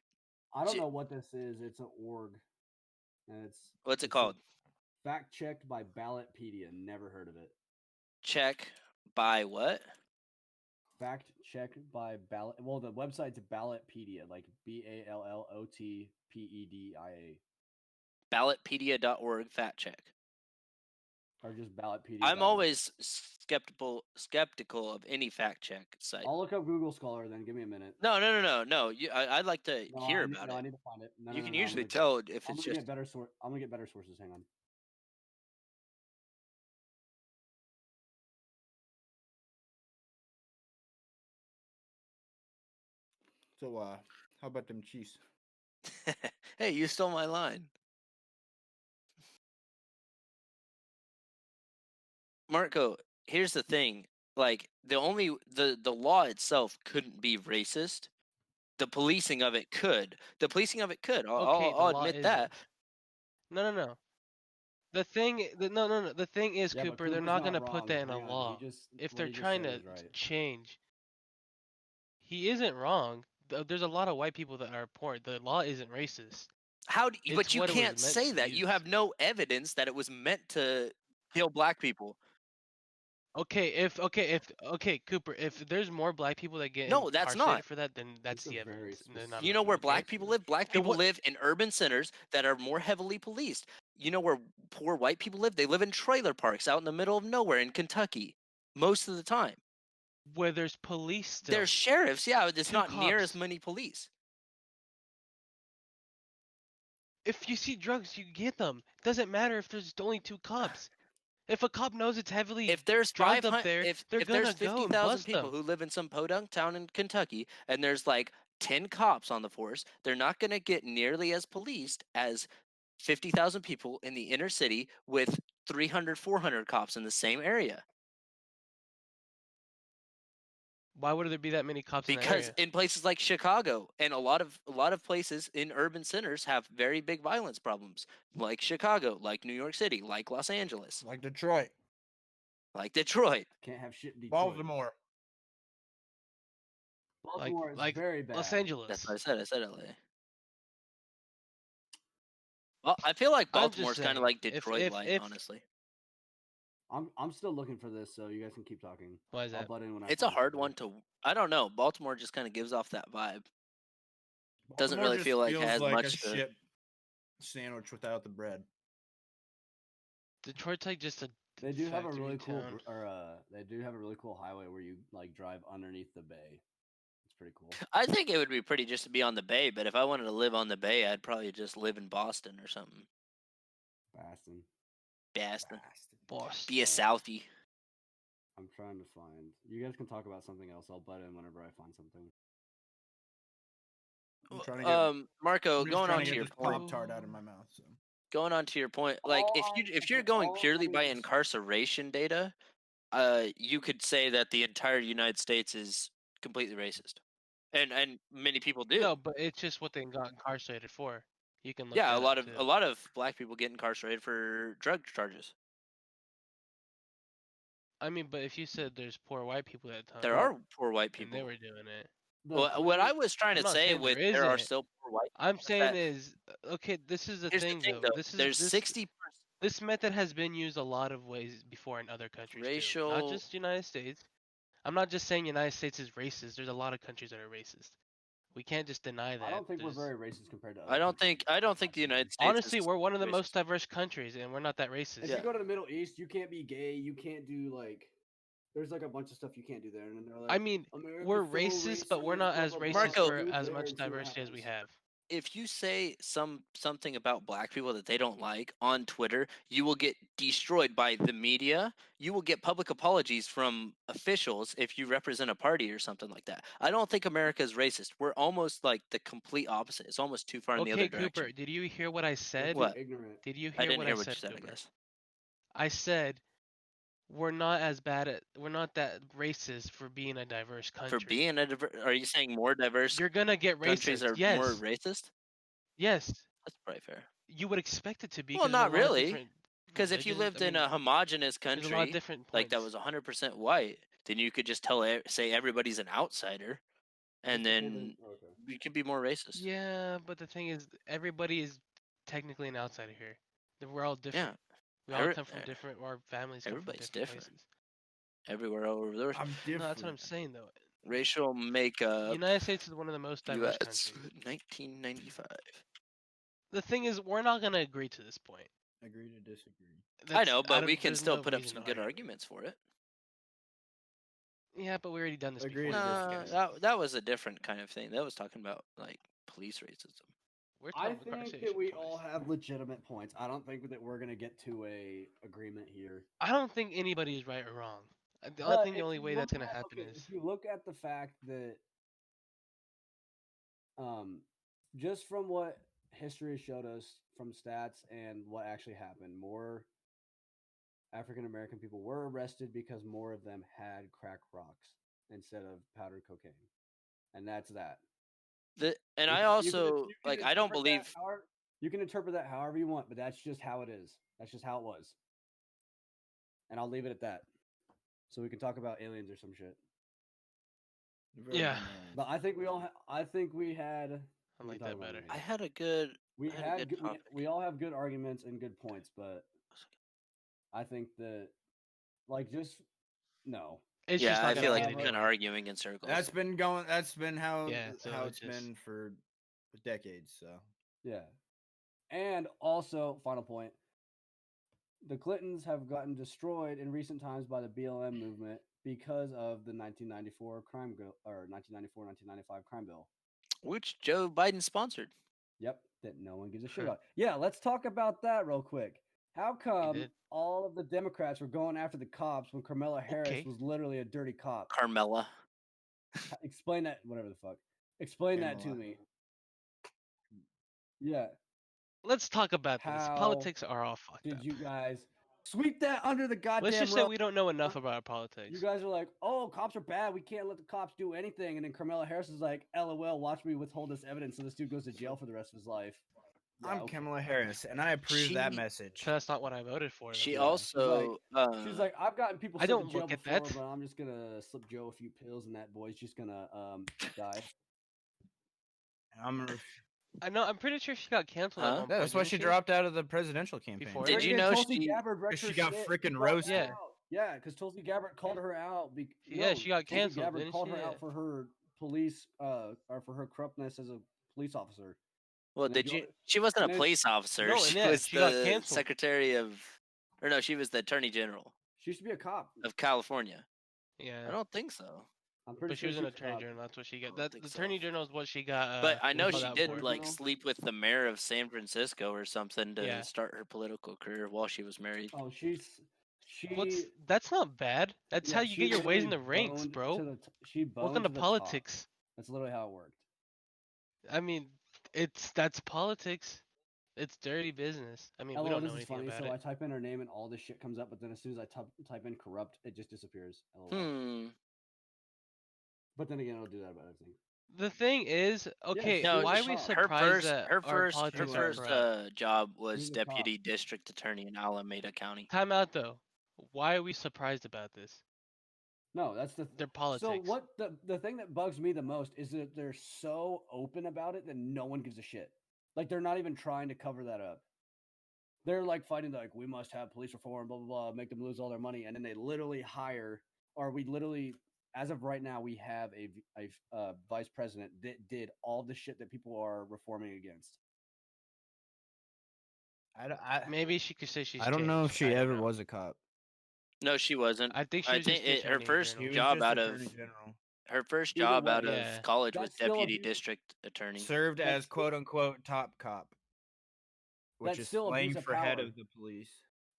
I don't Gee- know what this is. It's an org, and it's what's it it's called? Fact checked by Ballotpedia. Never heard of it. Check by what? Fact checked by Ballot. Well, the website's Ballotpedia, like BALLOTPEDIA, Ballotpedia.org fact check. or just Ballotpedia. I'm always skeptical of any fact check site. I'll look up Google Scholar then. Give me a minute. No. I'd like to No, hear I need, about no, I it. need to find it. No, You no, can no, no, usually I'm tell if I'm it's gonna just get better source. I'm gonna get better sources. Hang on. So, how about them Chiefs? Hey, you stole my line. Marco, here's the thing. Like the law itself couldn't be racist. The policing of it could. The policing of it could. Okay, I'll the law admit that. No. The thing, no. The thing is, Yeah, but Cooper, they're Cooper's not not gonna put wrong. that in a Hang on, he law. just- If what they're he just trying said to is right. change, he isn't wrong. There's a lot of white people that are poor. The law isn't racist. How? It's But you what it was can't meant say to that. You use. have no evidence that it was meant to kill black people. Okay, Cooper, if there's more black people that get No, that's incarcerated not. for that, then that's It's the a very evidence. and they're not You know making where a black case people for it. live? Black Okay, people what- live in urban centers that are more heavily policed. You know where poor white people live? They live in trailer parks out in the middle of nowhere in Kentucky. Most of the time. Where there's police still. There's sheriffs, yeah, it's Two not near as cops. many police. If you see drugs, you get them. Doesn't matter if there's only 2 cops. If a cop knows it's heavily If there's drugged 500 up there, if they're there's gonna go and 50,000 bust people them. who live in some podunk town in Kentucky and there's like 10 cops on the force, they're not going to get nearly as policed as 50,000 people in the inner city with 300 400 cops in the same area. Why would there be that many cops in that Because area? in places like Chicago and a lot of places in urban centers have very big violence problems, like Chicago, like New York City, like Los Angeles, Like Detroit, like Detroit. Can't have shit in Detroit. Baltimore. Baltimore is like very bad. Los Angeles. That's what I said. I said LA. Well, I feel like I'm just Baltimore's kind of saying, like if- Detroit if- light, if- honestly. I'm still looking for this, so you guys can keep talking. Why is I'll that? butt in when I It's a find hard something. one to. I don't know. Baltimore just kind of gives off that vibe. Doesn't Baltimore really just feel like it feels has like much a to- ship sandwich without the bread. Detroit's like just a They do have a factory really cool, town. they do have a really cool highway where you like drive underneath the bay. It's pretty cool. I think it would be pretty just to be on the bay, but if I wanted to live on the bay, I'd probably just live in Boston or something. Boston. Boston. Boston. Be a Southie. I'm trying to find. You guys can talk about something else. I'll butt in whenever I find something. I'm trying to get, Marco, I'm just going trying on to to get your this point. Pop-Tart out of my mouth. So. Going on to your point, like if you're going purely by incarceration data, you could say that the entire United States is completely racist, and many people do. No, but it's just what they got incarcerated for. You can look. Yeah, that a lot up, of too. a lot of black people get incarcerated for drug charges. I mean, but if you said there's poor white people at the time, There are poor white and they people. were doing it. What I was trying I'm to not say saying with there there are isn't. still poor white. I'm is saying that- is okay. This is the Here's thing, the thing, though. though. This is There's this, 60%. This method has been used a lot of ways before in other countries too. Not Racial- just United States. I'm not just saying United States is racist. There's a lot of countries that are racist. We can't just deny that. I don't think we're There's- very racist compared to. I don't think the United States. Honestly, is we're one of the racist. most diverse countries, and we're not that racist. If Yeah. you go to the Middle East, you can't be gay. You can't do like. There's like a bunch of stuff you can't do there, and then they're like. I mean, America's we're so racist, but we're not blah, as blah, blah, racist Marco- for move as there much and see what diversity as we happens. have. If you say something about black people that they don't like on Twitter, you will get destroyed by the media. You will get public apologies from officials if you represent a party or something like that. I don't think America is racist. We're almost like the complete opposite. It's almost too far in the Okay, other direction. Cooper, did you hear what I We're said? too What? Ignorant. Did you I hear didn't what hear I what said, you said, I Cooper? guess. I said we're not as bad at we're not that racist for being a diverse country. For being a are you saying more diverse You're gonna get countries racist. are Yes. more racist? Yes. That's probably fair. You would expect it to be. Well, 'cause there's a not lot of really, different Because if you religions. lived I in mean, a homogenous there's a lot of country different like that points. was 100% white, then you could just say everybody's an outsider, and then Okay. you could be more racist. Yeah, but the thing is, everybody is technically an outsider here. We're all different. We all Every- come from different. Our families come from everybody's different different. places. Everywhere all over the earth. I'm No, different. that's what I'm saying though. Racial makeup. United States is one of the most diverse U.S. countries. 1995. The thing is, we're not gonna agree to this point. Agree to disagree. I That's know, out but of- we can there's still no put up reason some to good argue. arguments for it. Yeah, but we already done this Agree before. to so disagree. who cares? That was a different kind of thing. That was talking about like police racism. We're I talking think that conversation we points. all have legitimate points. I don't think that we're gonna get to a agreement here. I don't think anybody is right or wrong. I think But the if only you way that's look gonna at- happen okay, is if you look at the fact that, just from what history has showed us from stats and what actually happened, more African American people were arrested because more of them had crack rocks instead of powdered cocaine, and that's that. And You I can- also you can like I don't interpret that believe you can interpret that however you want, but that's just how it is. That's just how it was. And I'll leave it at that. So we can talk about aliens or some shit. Yeah. But I think we all. I think we had. I we like can talk that about better. it I later. had a good We I had a had. good Good, topic. we all have good arguments and good points, but I think that, like, just no. It's yeah, just not I gonna feel like get it's have kind of anywhere. arguing in circles. That's been going. That's been how Yeah, so how it's it's just- been for decades. So Yeah. And also, final point. The Clintons have gotten destroyed in recent times by the BLM movement because of the 1994 crime bill or 1994-1995 crime bill. which Joe Biden sponsored. Yep, that no one gives a shit Huh. about. Yeah, let's talk about that real quick. How come did. all of the Democrats were going after the cops when Carmela Harris Okay. was literally a dirty cop? Carmella. Explain that, whatever the fuck. Explain that to Kamala. me. Yeah. Let's talk about this. How Politics are all fucked Did up. you guys sweep that under the goddamn Let's just say rug? we don't know enough about politics. You guys are like, oh, cops are bad. We can't let the cops do anything. And then Carmela Harris is like, LOL, watch me withhold this evidence so this dude goes to jail for the rest of his life. Yeah, I'm okay. Kamala Harris, and I approve that She- message. So that's not what I voted for. She Yeah, also She's like, I've gotten people I sent don't to jail look at before, that. but I'm just gonna slip Joe a few pills, and that boy's just gonna die. I'm. ref- I know. I'm pretty sure she got canceled Huh? at one Yeah, point. that's why didn't she dropped out of the presidential campaign. Before Did that? you Freaking know Tulsi she- Gabbard wrecked Because her she got shit. freaking She brought roasted. that out. Yeah, because Tulsi Gabbard called her out. Yeah, she got Tulsi canceled, Gabbard didn't called she? her Yeah. out for her police, or for her corruptness as a police officer. Well, And then did go- you? She wasn't and a then- police officer. No, she and yeah, was she got the canceled. secretary of, or no, she was the attorney general She should be a cop. of California. Yeah. I don't think so. I'm pretty But she sure was an she's a attorney cop. general. That's what she I got. don't That think the so. attorney general is what she got. But I know called she out did for. like General? sleep with the mayor of San Francisco or something to Yeah. start her political career while she was married. Oh, she. That's not bad. That's yeah, how you she get your ways in literally the ranks, boned bro. to the she boned Welcome to to the top. politics. That's literally how it worked. I mean, that's politics. It's dirty business. I mean, we LOL, don't know this is anything funny. about So it. I type in her name and all this shit comes up, but then as soon as I type in corrupt, it just disappears. LOL. Hmm. But then again, it'll do that about everything. The thing is, okay, No, why she's are we a cop. surprised that her our first politics are corrupt? job was She's a cop. deputy district attorney in Alameda County. Time out though. Why are we surprised about this? No, that's the Their politics. So what the thing that bugs me the most is that they're so open about it that no one gives a shit. Like they're not even trying to cover that up. They're like fighting like we must have police reform, blah blah blah, make them lose all their money, and then they literally hire, or we literally, as of right now, we have a vice president that did all the shit that people are reforming against. Maybe she could say she's. I don't know if changed. she I don't ever know. was a cop. No, she wasn't. I think she I was just think the it, her attorney first general. She was job just out of attorney general. her first Either job way, out of Yeah. college was That's still deputy abu- district attorney. Served That's as quote unquote top cop, which That's is still slang abuse of for head power. of the police.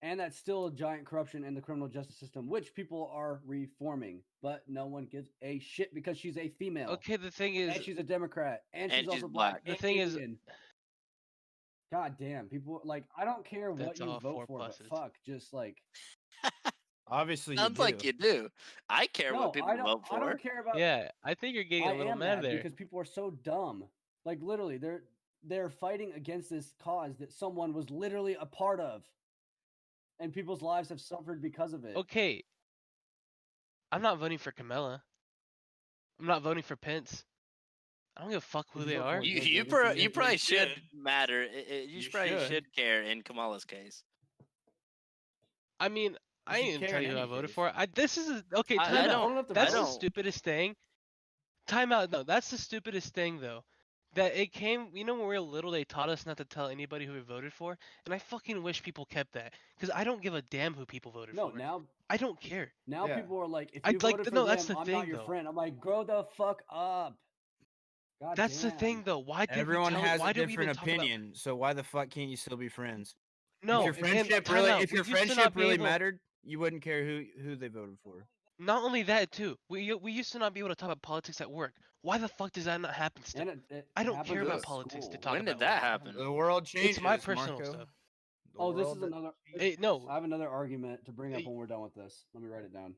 And that's still a giant corruption in the criminal justice system, which people are reforming, but no one gives a shit because she's a female. Okay, the thing is, And she's a Democrat, and And she's she's also black. black. The and thing is- Indian. God damn, people like I don't care what That's you all vote four for, but pluses. fuck, just like Obviously, Sounds like you do. I care no, what people I don't. vote for. I don't care about. yeah, I think you're getting I a little am mad mad there. because people are so dumb. Like literally, they're fighting against this cause that someone was literally a part of, and people's lives have suffered because of it. Okay, I'm not voting for Kamala. I'm not voting for Pence. I don't give a fuck who Did they you vote are. for You Yeah, you, yeah, pro- yeah, you yeah, probably you should should. matter. You You probably should. should care in Kamala's case. I mean, I should ain't even care tell in you who I any voted case. for. This is okay. I Time out. don't- own enough to That's I the don't- stupidest thing. Time out. No, that's the stupidest thing though. That it came. You know, when we were little, they taught us not to tell anybody who we voted for, and I fucking wish people kept that because I don't give a damn who people voted No, for. now I don't care. Yeah. people are like, if I'd you like voted to for know, them, that's the I'm thing, not your though. friend. I'm like, grow the fuck up. God That's the damn. thing though. Why did Everyone we tell, has why a did we even different talk about- opinion, so why the fuck can't you still be friends? No, if your and friendship time really, out, if we your used to not friendship be really able- mattered, you wouldn't care who they voted for. Not only that too, we used to not be able to talk about politics at work. Why the fuck does that not happen still? And it I don't happens care at about Ugh. politics to school. talk When did about that work. happen? The world changes. It's my personal Marco. stuff. The Oh, this world is another. No, I have another argument to bring up Hey. when we're done with this. Let me write it down.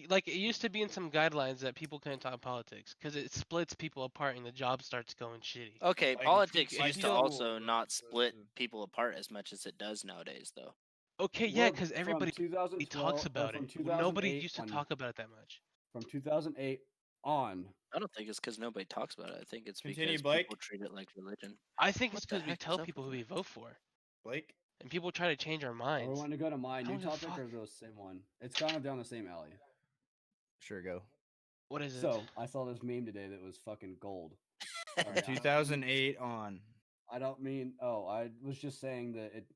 Like it used to be in some guidelines that people couldn't talk politics because it splits people apart and the job starts going shitty. Okay, Like, politics like used to school, also like, not split the- people apart as much as it does nowadays, though. Okay, yeah, We're because from everybody 2012 talks or about from it. Nobody 2008 used to on- talk about it that much. From 2008 on. I don't think it's because nobody talks about it. I think it's Continue, because Blake. people treat it like religion. I think it's What the because we heck is tell up people who with we you? vote for, Blake. and people try to change our Are we minds. wanting to go to my new don't give a topic or fuck. the same one? It's kind of down the same alley. Sure, go. What is it? So I saw this meme today that was fucking gold. From Sorry, I don't- 2008 on. I don't mean. Oh, I was just saying that it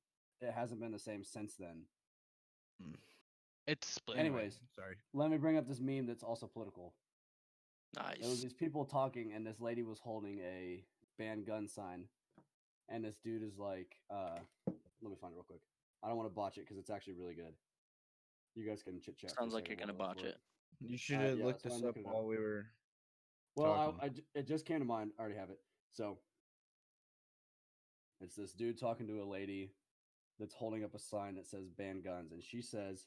hasn't been the same since then. It's split. Anyways, sorry. let me bring up this meme that's also political. There was Nice. these people talking, and this lady was holding a ban gun sign, and this dude is like, let me find it real quick. I don't want to botch it because it's actually really good. You guys can chit chat. Sounds like you're gonna botch it. You should have yeah, looked so I'm this up looking it up. while we were. Well, talking. it just came to mind. I already have it. So it's this dude talking to a lady that's holding up a sign that says ban guns, and she says,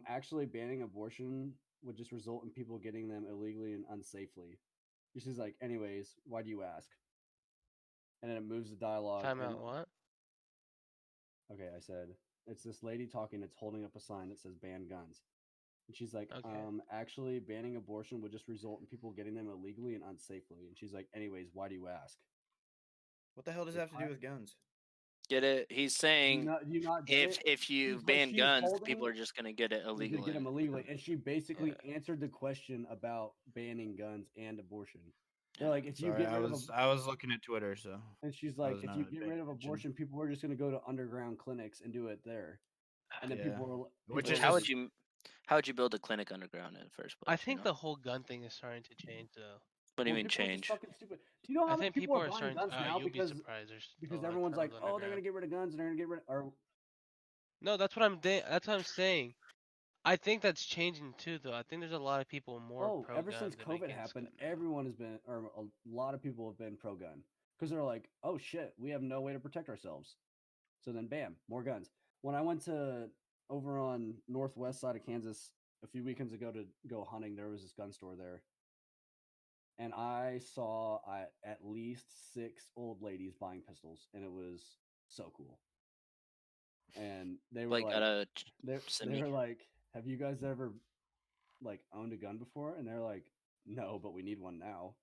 actually banning abortion would just result in people getting them illegally and unsafely. She's like, anyways, why do you ask? And then it moves the dialogue. Time and- out. What? Okay, I said it's this lady talking that's holding up a sign that says ban guns. And she's like, Okay. actually banning abortion would just result in people getting them illegally and unsafely. And she's like, anyways, why do you ask? What the hell does that have to do with guns? Get it? He's Do saying you not get it? if you She's ban she's guns, people holding- are just gonna get it You could illegally. get them illegally, and she basically answered the question about banning guns and abortion. They're like, if you Sorry, get rid of I was looking at Twitter, so and she's I like, was if you not get paying rid of attention. abortion, people are just going to go to underground clinics and do it there. And then Yeah. people are Which people is are How just- would you build a clinic underground in the first place? I you think know? the whole gun thing is starting to change though. What do you well, mean people are just change? fucking stupid. Do you know how I many think people are buying starting. guns now You'll because be surprised. There's because still a everyone's ton like, of oh, they're underground. gonna get rid of guns and they're gonna get rid of or No, that's what That's what I'm saying. I think that's changing too, though. I think there's a lot of people more pro ever gun since than COVID against happened, gun now. everyone has been, or a lot of people have been pro gun because they're like, oh shit, we have no way to protect ourselves. So then, bam, more guns. When I went to over on northwest side of Kansas a few weekends ago to go hunting, there was this gun store there, and I saw at least 6 old ladies buying pistols, and it was so cool. And they were Like at a they semi? were like, have you guys ever like owned a gun before? And they're like, no, but we need one now.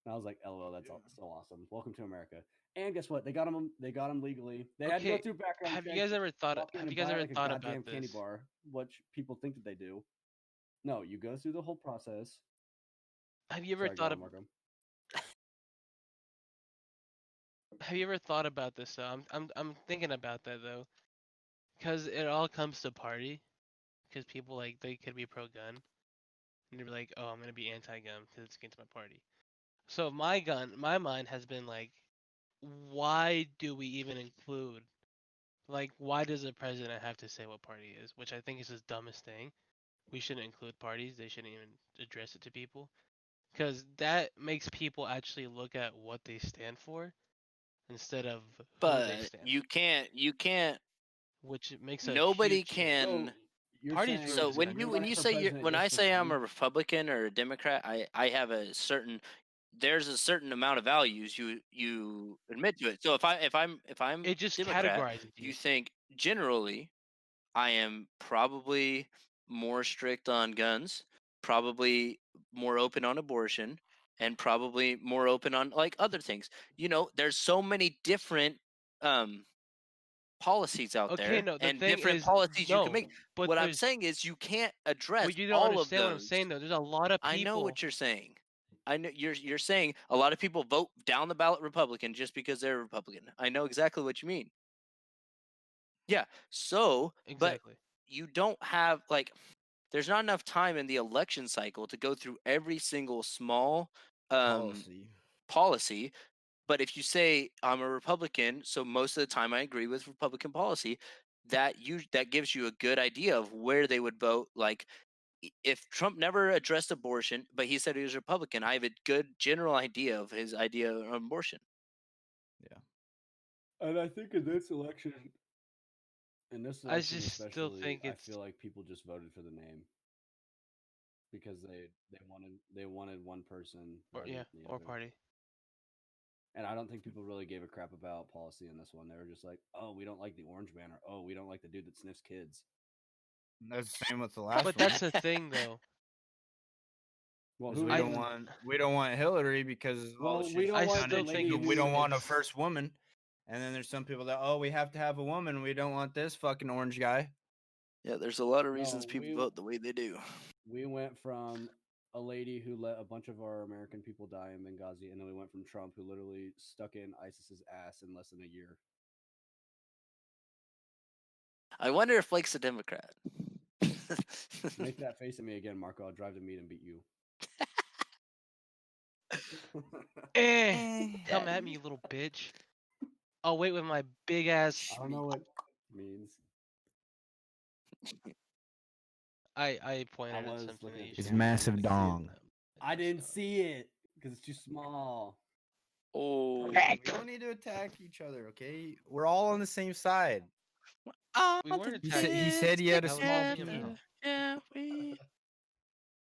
And I was like, LOL, that's so awesome. Welcome to America. And guess what? They got them legally. They had to go Okay, through background Have you checks, guys ever thought? walk in Have and you guys buy, ever like, a thought goddamn about candy this? bar, which people think that they do. No, you go through the whole process. Have you ever Sorry, go thought on, of? Marco. Have you ever thought about this? Though? I'm thinking about that though, because it all comes to party. Because people like they could be pro gun, and they're like, oh, I'm gonna be anti-gun because it's against my party. So my mind has been like, why do we even include? Like, why does the president have to say what party he is? Which I think is his dumbest thing. We shouldn't include parties. They shouldn't even address it to people. Because that makes people actually look at what they stand for instead of who they But stand you can't. which makes a Nobody huge change. can. So you're Parties saying ruin So this when country. you you're when running you for say president when I just for say I'm fun? a Republican or a Democrat, I have a certain there's a certain amount of values you admit to it. So if I'm It just Democrat, categorizes you. you think generally I am probably more strict on guns, probably more open on abortion, and probably more open on like other things. You know, there's so many different policies out Okay, there no, the and thing different is, policies you can no, make. but What I'm there's, saying is you can't address but you don't all of understand what I'm those. saying though. There's a lot of people. I know what you're saying. I know you're saying a lot of people vote down the ballot Republican just because they're Republican. I know exactly what you mean. Yeah. So, but Exactly. you don't have like there's not enough time in the election cycle to go through every single small policy. But if you say I'm a Republican, so most of the time I agree with Republican policy, that gives you a good idea of where they would vote. Like if Trump never addressed abortion, but he said he was Republican, I have a good general idea of his idea of abortion. And I think in this election, I just still especially, think I it's feel like people just voted for the name because they wanted one person or, rather yeah, than the or other. party. And I don't think people really gave a crap about policy in this one. They were just like, "Oh, we don't like the orange man," or "Oh, we don't like the dude that sniffs kids." That's the same with the last But one. that's the thing though. Well, 'Cause who we even- don't want Hillary because of all Well, the we shit don't she's want done, the and lady we don't who- want a it's- first woman. And then there's some people that we have to have a woman. We don't want this fucking orange guy. Yeah, there's a lot of reasons No, people we- vote the way they do. We went from a lady who let a bunch of our American people die in Benghazi, and then we went from Trump, who literally stuck in ISIS's ass in less than a year. I wonder if Blake's a Democrat. Make that face at me again, Marco. I'll drive to meet and beat you. Come at me, you little bitch. I'll wait with my big ass. I don't know what it means. I pointed I at was something. looking that at you the His should camera. massive see it, dong. though. I didn't see it because it's too small. Oh, We don't need to attack each other, okay? We're all on the same side. We weren't He attacking. said he had a That was small me, penis. though. Yeah, we.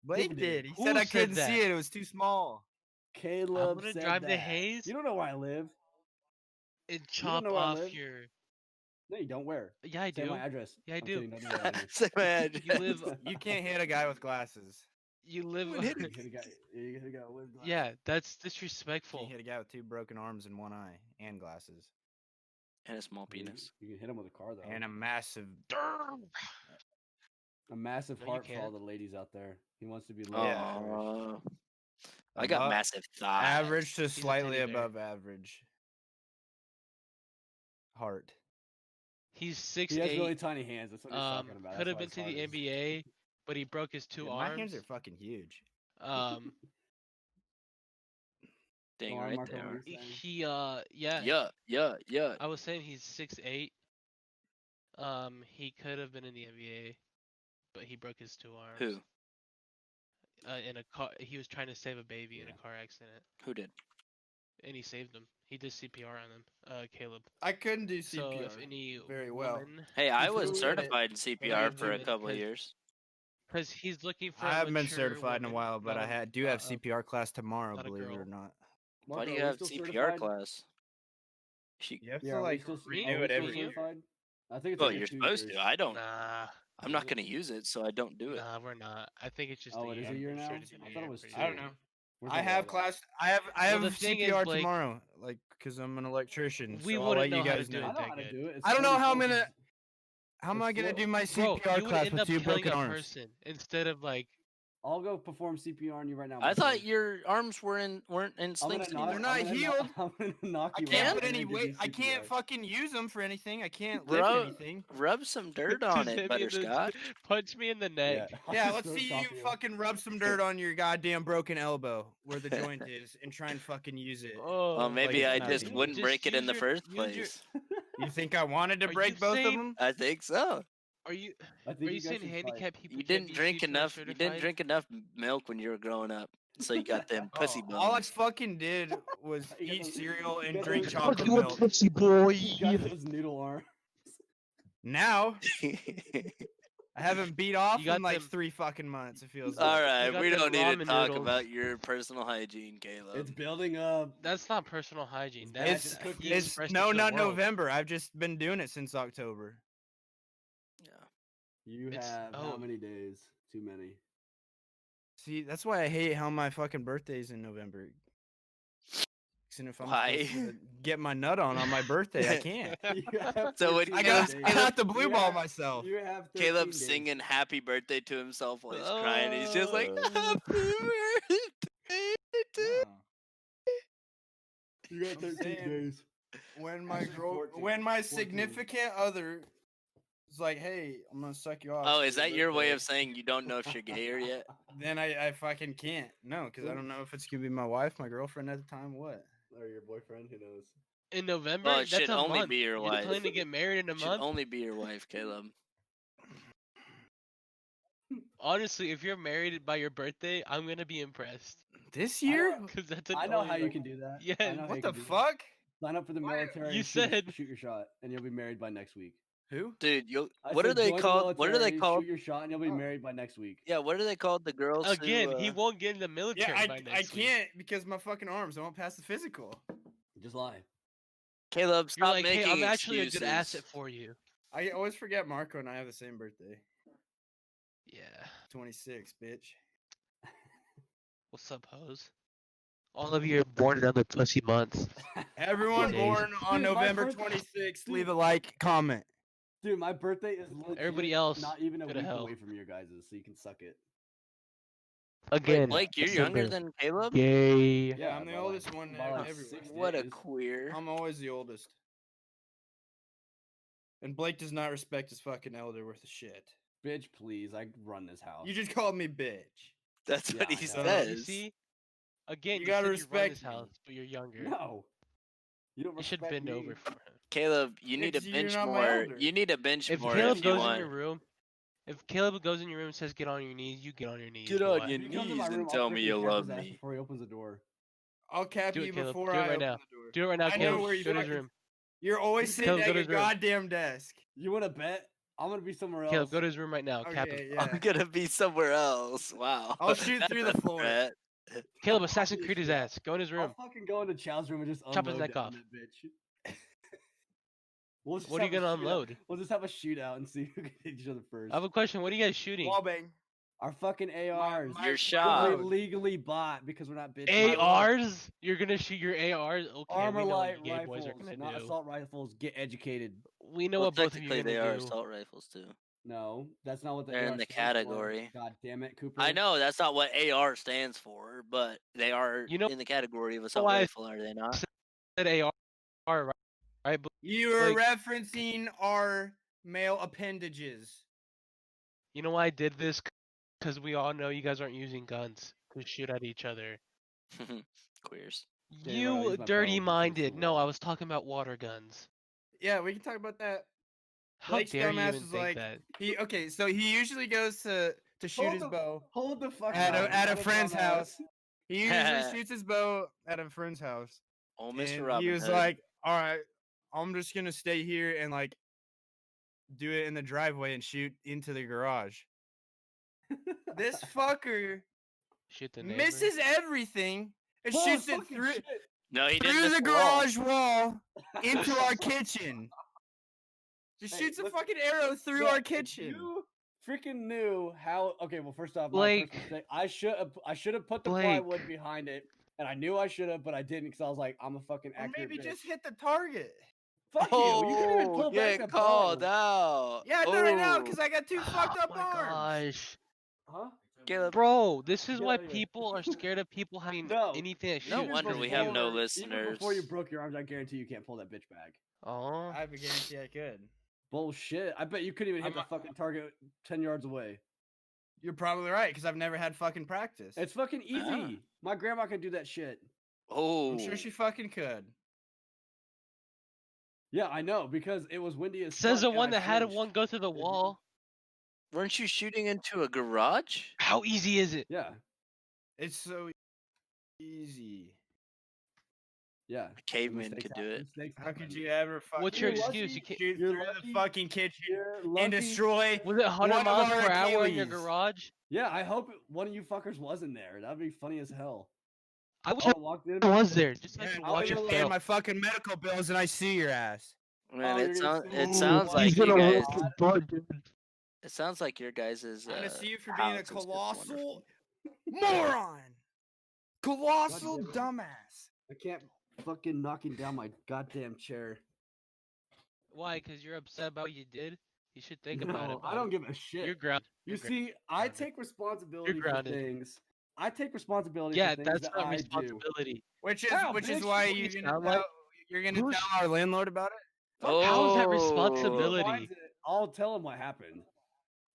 Blake did. did. He Who said I said couldn't that? see it. It was too small. Caleb gonna said drive the that. haze? You don't know where I live. And don't chop know where I off live? your. No, you don't. Where? Yeah, I Say do. my address. Yeah, I I'm do. kidding, don't do that on here. Say my You live. You can't hit a guy with glasses. You live. Wouldn't hit You could have got whiz glass. Yeah, that's Can't disrespectful. hit a guy with 2 broken arms and 1 eye and glasses And a small You- penis. You can hit him with a car though. and a massive. A massive No, you heart for all can't. the ladies out there. He wants to be Yeah. loved and cherished. Oh, I got above- massive thighs. Average to a slightly teddy bear. above average. Heart. He's He has 6'8". really tiny hands. That's what he's talking about. Could That's have why been his to heart the is- NBA, but he broke his 2 Dude, arms. my hands are fucking huge. Dang Go on, right Marco, what there. were you saying? He yeah. Yeah. I was saying he's 6'8". He could have been in the NBA, but he broke his 2 arms. Who? In a car, he was trying to save a baby in Yeah. a car accident, Who did? and he saved him. He did CPR on him. Caleb. I couldn't do So CPR. if any very well. Hey, I If was you would- certified in CPR for a women, couple of 'cause- years. Because he's looking for. I haven't been mature certified in a women, while, but not I a- do not have a- CPR class tomorrow, not a believe it girl. or not. Why Marco, do are you we have still CPR certified? class? She, You have Yeah, to are we like still renew are we it still every year. certified? I think it's well, every you're 2 supposed years. to. I don't. Nah, I'm not gonna use it, so I don't do it. nah, we're not. I think it's just Oh, a it is year. a year I'm now? sure it's I a thought year, it was pretty 2. I don't sure. know. Where's I the have wallet? class. I have Well, the CPR thing is, Blake- tomorrow, like because I'm an electrician. We so I'll wouldn't let know you how to guys do I know. know that how to good. do it. It's I don't know how I'm 40 gonna. courses. How am It's I gonna slow. do my Bro, CPR you would class end with up 2 killing broken a arms? person instead of like. I'll go perform CPR on you right now. I thought Marco. your arms weren't in I'm slings gonna knock, anymore. They're not I'm gonna healed. I'm gonna knock I you can't out put and any then give weight. you I can't CPR. fucking use them for anything. I can't lift Bro, anything. rub some dirt on Just it, hit me in the- Butterscotch. punch me in the neck. I'll Yeah, just let's throw see top you fucking rub some dirt on your goddamn broken elbow where the joint is and try and fucking use it. Oh, Well, maybe it's I nothing. just wouldn't break it in use the your- first use your- place. You think I wanted to Are break you both of saying- them? I think so. Are you I think are you guys saying should fight. handicapped people? You can't didn't be drink CPR enough. You didn't certified? drink enough milk when you were growing up, so you got them pussy Oh, all I bones. fucking did was You got eat those- cereal you and got drink those- chocolate milk. pussy boy. You got those noodle arms. Now I haven't beat off got in like them- 3 fucking months. It feels All like. right, got we them don't need to ramen talk noodles. about your personal hygiene, Caleb. It's building up. That's not personal hygiene. It's That's just cookies. he It's expressed no, it to the not world. November. I've just been doing it since October. Yeah. You It's- have how oh. many days? Too many. See, that's why I hate how my fucking birthday's in November. 'Cause if I'm Why? supposed to get my nut on my birthday, I can't. You have So when 13 I Caleb's- got, days. I got the blue You ball have- myself. You have 13 Caleb's days. singing happy birthday to himself while he's crying. He's just like, Oh. happy birthday to You got I'm 13 saying- days. When my Actually, girl, 14, when my 14. significant other is like, "Hey, I'm gonna suck you off." Oh, for is that your way birthday," of saying you don't know if you're gay or yet? Then I fucking can't. No, because I don't know if it's gonna be my wife, my girlfriend at the time, what. Or your boyfriend? Who knows? In November, Well, it that's should a only month. be your You're wife. planning to get married in a It should month. only be your wife, Caleb. Honestly, if you're married by your birthday, I'm gonna be impressed. This I year? don't- Cause that's I know only how you like- can do that. Yeah, I know how What you the can do that. fuck? Sign up for the Why- military. You and shoot, said- shoot your shot, and you'll be married by next week. Who? Dude, you I what are said they join the called? What are they military, called? Shoot your shot, and you'll be Oh. married by next week. Yeah, what are they called? The girls Again, who, he won't get in the military Yeah, by I next week. can't because my fucking arms won't pass the physical. Just lie. Caleb, You're stop like, making hey, I'm actually a excuses. good asset for you. I always forget Marco and I have the same birthday. Yeah. 26, bitch. What's up, hoes? All of you are born in other pussy months. Everyone Days. born on Dude, my November birth- 26th, Dude. leave a like, comment. Dude, my birthday is legit Everybody else, not even a go to week hell. away from your guys's, so you can suck it. Wait, Again, Blake, you're younger than Caleb? gay. Yeah, I'm the by oldest like- one by like everywhere. 6 What a days. queer. I'm always the oldest. And Blake does not respect his fucking elder worth of shit. Bitch, please, I run this house. You just called me bitch. That's what Yeah, he I know. says. You see? Again, You you, gotta said you run this respect me. house, but you're younger. No. You don't You should respect bend me. over for him. Caleb, you need to Because you're bench not my more. elder. You need to bench If more Caleb if you goes in want. your room, if Caleb goes in your room and says get on your knees, you get on your knees. Get boy. on your If you come to my knees and room, I'll tell me freaking you cap love his ass me. before he opens the door. I'll cap Do it, you Caleb. before Do it I right open now. the door. Do it right now, I know Caleb. where you Go to his fucking- room. You're always Caleb, sitting go at to your his room. goddamn desk. You want to bet? I'm gonna be somewhere else. Caleb, go to his room right now. Cap him. Okay, yeah. I'm gonna be somewhere else. Wow. I'll shoot That's through the a floor. threat. Caleb, Assassin Creed his ass. Go in his room. I'll fucking go into Chow's room and just Chop his unload neck down off. that bitch. We'll just What are you have a gonna shootout. unload? We'll just have a shootout and see who can hit each other first. I have a question. What are you guys shooting? Wall bang. Our fucking ARs. my- Your my shot. We load. legally bought because we're not bitching. ARs? You're gonna shoot your ARs? Okay, Armor we know light what you gay boys are rifles, gonna not do. assault rifles. Get educated. We know Well, what both of you are technically gonna they are do. assault rifles too. No, that's not what the They're in AR the stands for. category. God damn it, Cooper. I know that's not what AR stands for, but they are You know in the category of assault why I rifle, are they not? Said AR, right? But You are Like- referencing our male appendages. you know why I did this? Because we all know you guys aren't using guns to shoot at each other. Queers. Yeah, you're right, I'll You use my bow. dirty-minded. Seriously, No, why? I was talking about water guns. Yeah, we can talk about that. How Blake's dare you dumbass even is think like that? so he usually goes to shoot Hold his the- bow Hold the fuck at up. a Not friend's dumbass. house. He usually shoots his bow at a friend's house. Oh, And Mr. Robin he was Hood. like, "All right, I'm just gonna stay here and like do it in the driveway and shoot into the garage." This fucker Shoot the neighbor. misses everything and Holy shoots it fucking through shit. no, he didn't through miss the wall. garage wall into our kitchen. Just Hey, shoots a listen- fucking arrow through Yeah, our if kitchen. You freaking knew how. Okay, well, first off, my Blake. first mistake. I should have put the Blake. plywood behind it, and I knew I should have, but I didn't because I was like, I'm a fucking Or accurate. maybe bitch. just hit the target. Fuck you. You couldn't even pull back the bow. out. Yeah, I did it now because I got two fucked Oh up my arms. gosh. Huh? Caleb, Bro, this is Get why outta here. people are scared of people having No. anything that No shoots. wonder because we they have don't- no Even before you listeners. broke your arms, I guarantee you can't pull that bitch back. Aw. I guarantee I could. Bullshit. I bet you couldn't even hit the fucking target 10 yards away. You're probably right because I've never had fucking practice. It's fucking easy. Ah. My grandma can do that shit. Oh, I'm sure she fucking could. Yeah, I know because it was windy as Says the fuck and one I that had flinched. one go through the wall. weren't you shooting into a garage? How easy is it? Yeah, It's so easy. yeah. A caveman Mistakes could do happen, it. mistakes How could happen. you ever fucking What's your You're excuse? lucky- You can't. shoot you're through lucky- the fucking kitchen You're and lucky- destroy? Was it 100 one of miles our per hour in your Achilles. garage? Yeah, I hope one of you fuckers wasn't there. That'd be funny as hell. I wish Oh, I walked in. was there. Just like Yeah, to I'll watch be it paying fail. my fucking medical bills and I see your ass. Man, Oh, you're gonna it say- sounds Ooh, like he's you gonna guys. rip his butt, dude. It sounds like your guys' I'm gonna see you for being a house is just colossal wonderful. moron. Colossal God damn dumbass. I can't fucking knocking down my goddamn chair. Why? Because you're upset about what you did? You should think about it. No, I bud. don't give a shit. You're grounded. You You're see, I grounded. take responsibility for grounded. things. I take responsibility Yeah, for things that's that not I do. responsibility. Which is Wow, which is bitch, why what you're you gonna sound tell, like. you're gonna Who's- tell our landlord about it. How is that Oh. responsibility? Finds it, I'll tell him what happened.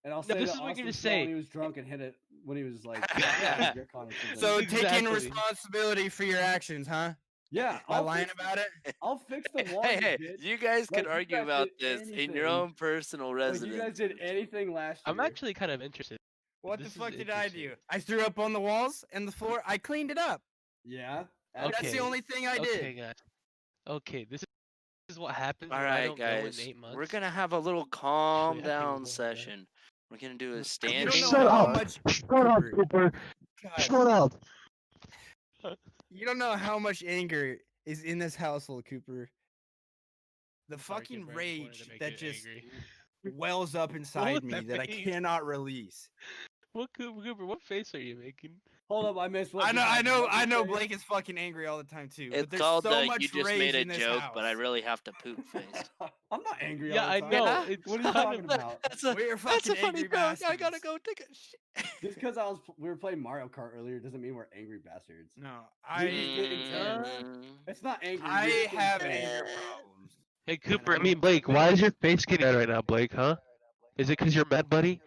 And I'll No, say this that is what you're Austin gonna fell say. when he was drunk and hit it when he was like Yeah. Rick on or something. So taking Exactly. responsibility for your actions, huh? yeah, By I'll lying fix, about it. I'll fix the wall. Hey, you hey, bitch. you guys Like, could you argue guys about did this in your anything. own personal Like, residence. you guys did anything last year. I'm actually kind of interested. What This the is fuck did I do? interesting. I threw up on the walls and the floor. I cleaned it up. Yeah. Okay. That's the only thing I did. Okay, guys. Okay, this is what happens All when I right, don't guys, go in 8 months. we're gonna have a little calm I can go down with that. session. We're gonna do a You standing. don't know how much Cooper. God, up. you don't know how much anger is in this household, Cooper. The Sorry, fucking Cooper, I just wanted rage to make that you just angry. wells up inside would me that that I be? cannot release. What Cooper? What face are you making? Hold up, I missed what I you know, said. I know, What you I know. say? Blake is fucking angry all the time too. but It's there's called so the much "you just rage made a in this joke, house. but I really have to poop" face. I'm not angry. Yeah, all the I time. know. Yeah. It's What are you kind talking of- about? That's a We're that's a fucking funny angry joke. I gotta bastards. go take a shit. Just because we were playing Mario Kart earlier doesn't mean we're angry bastards. No, You're just getting I tense. It's not angry. I you're just getting have tense. anger problems. Hey and Cooper, I I'm mean Blake, why is your face getting red right now, Blake? Huh? Is it because you're mad, buddy?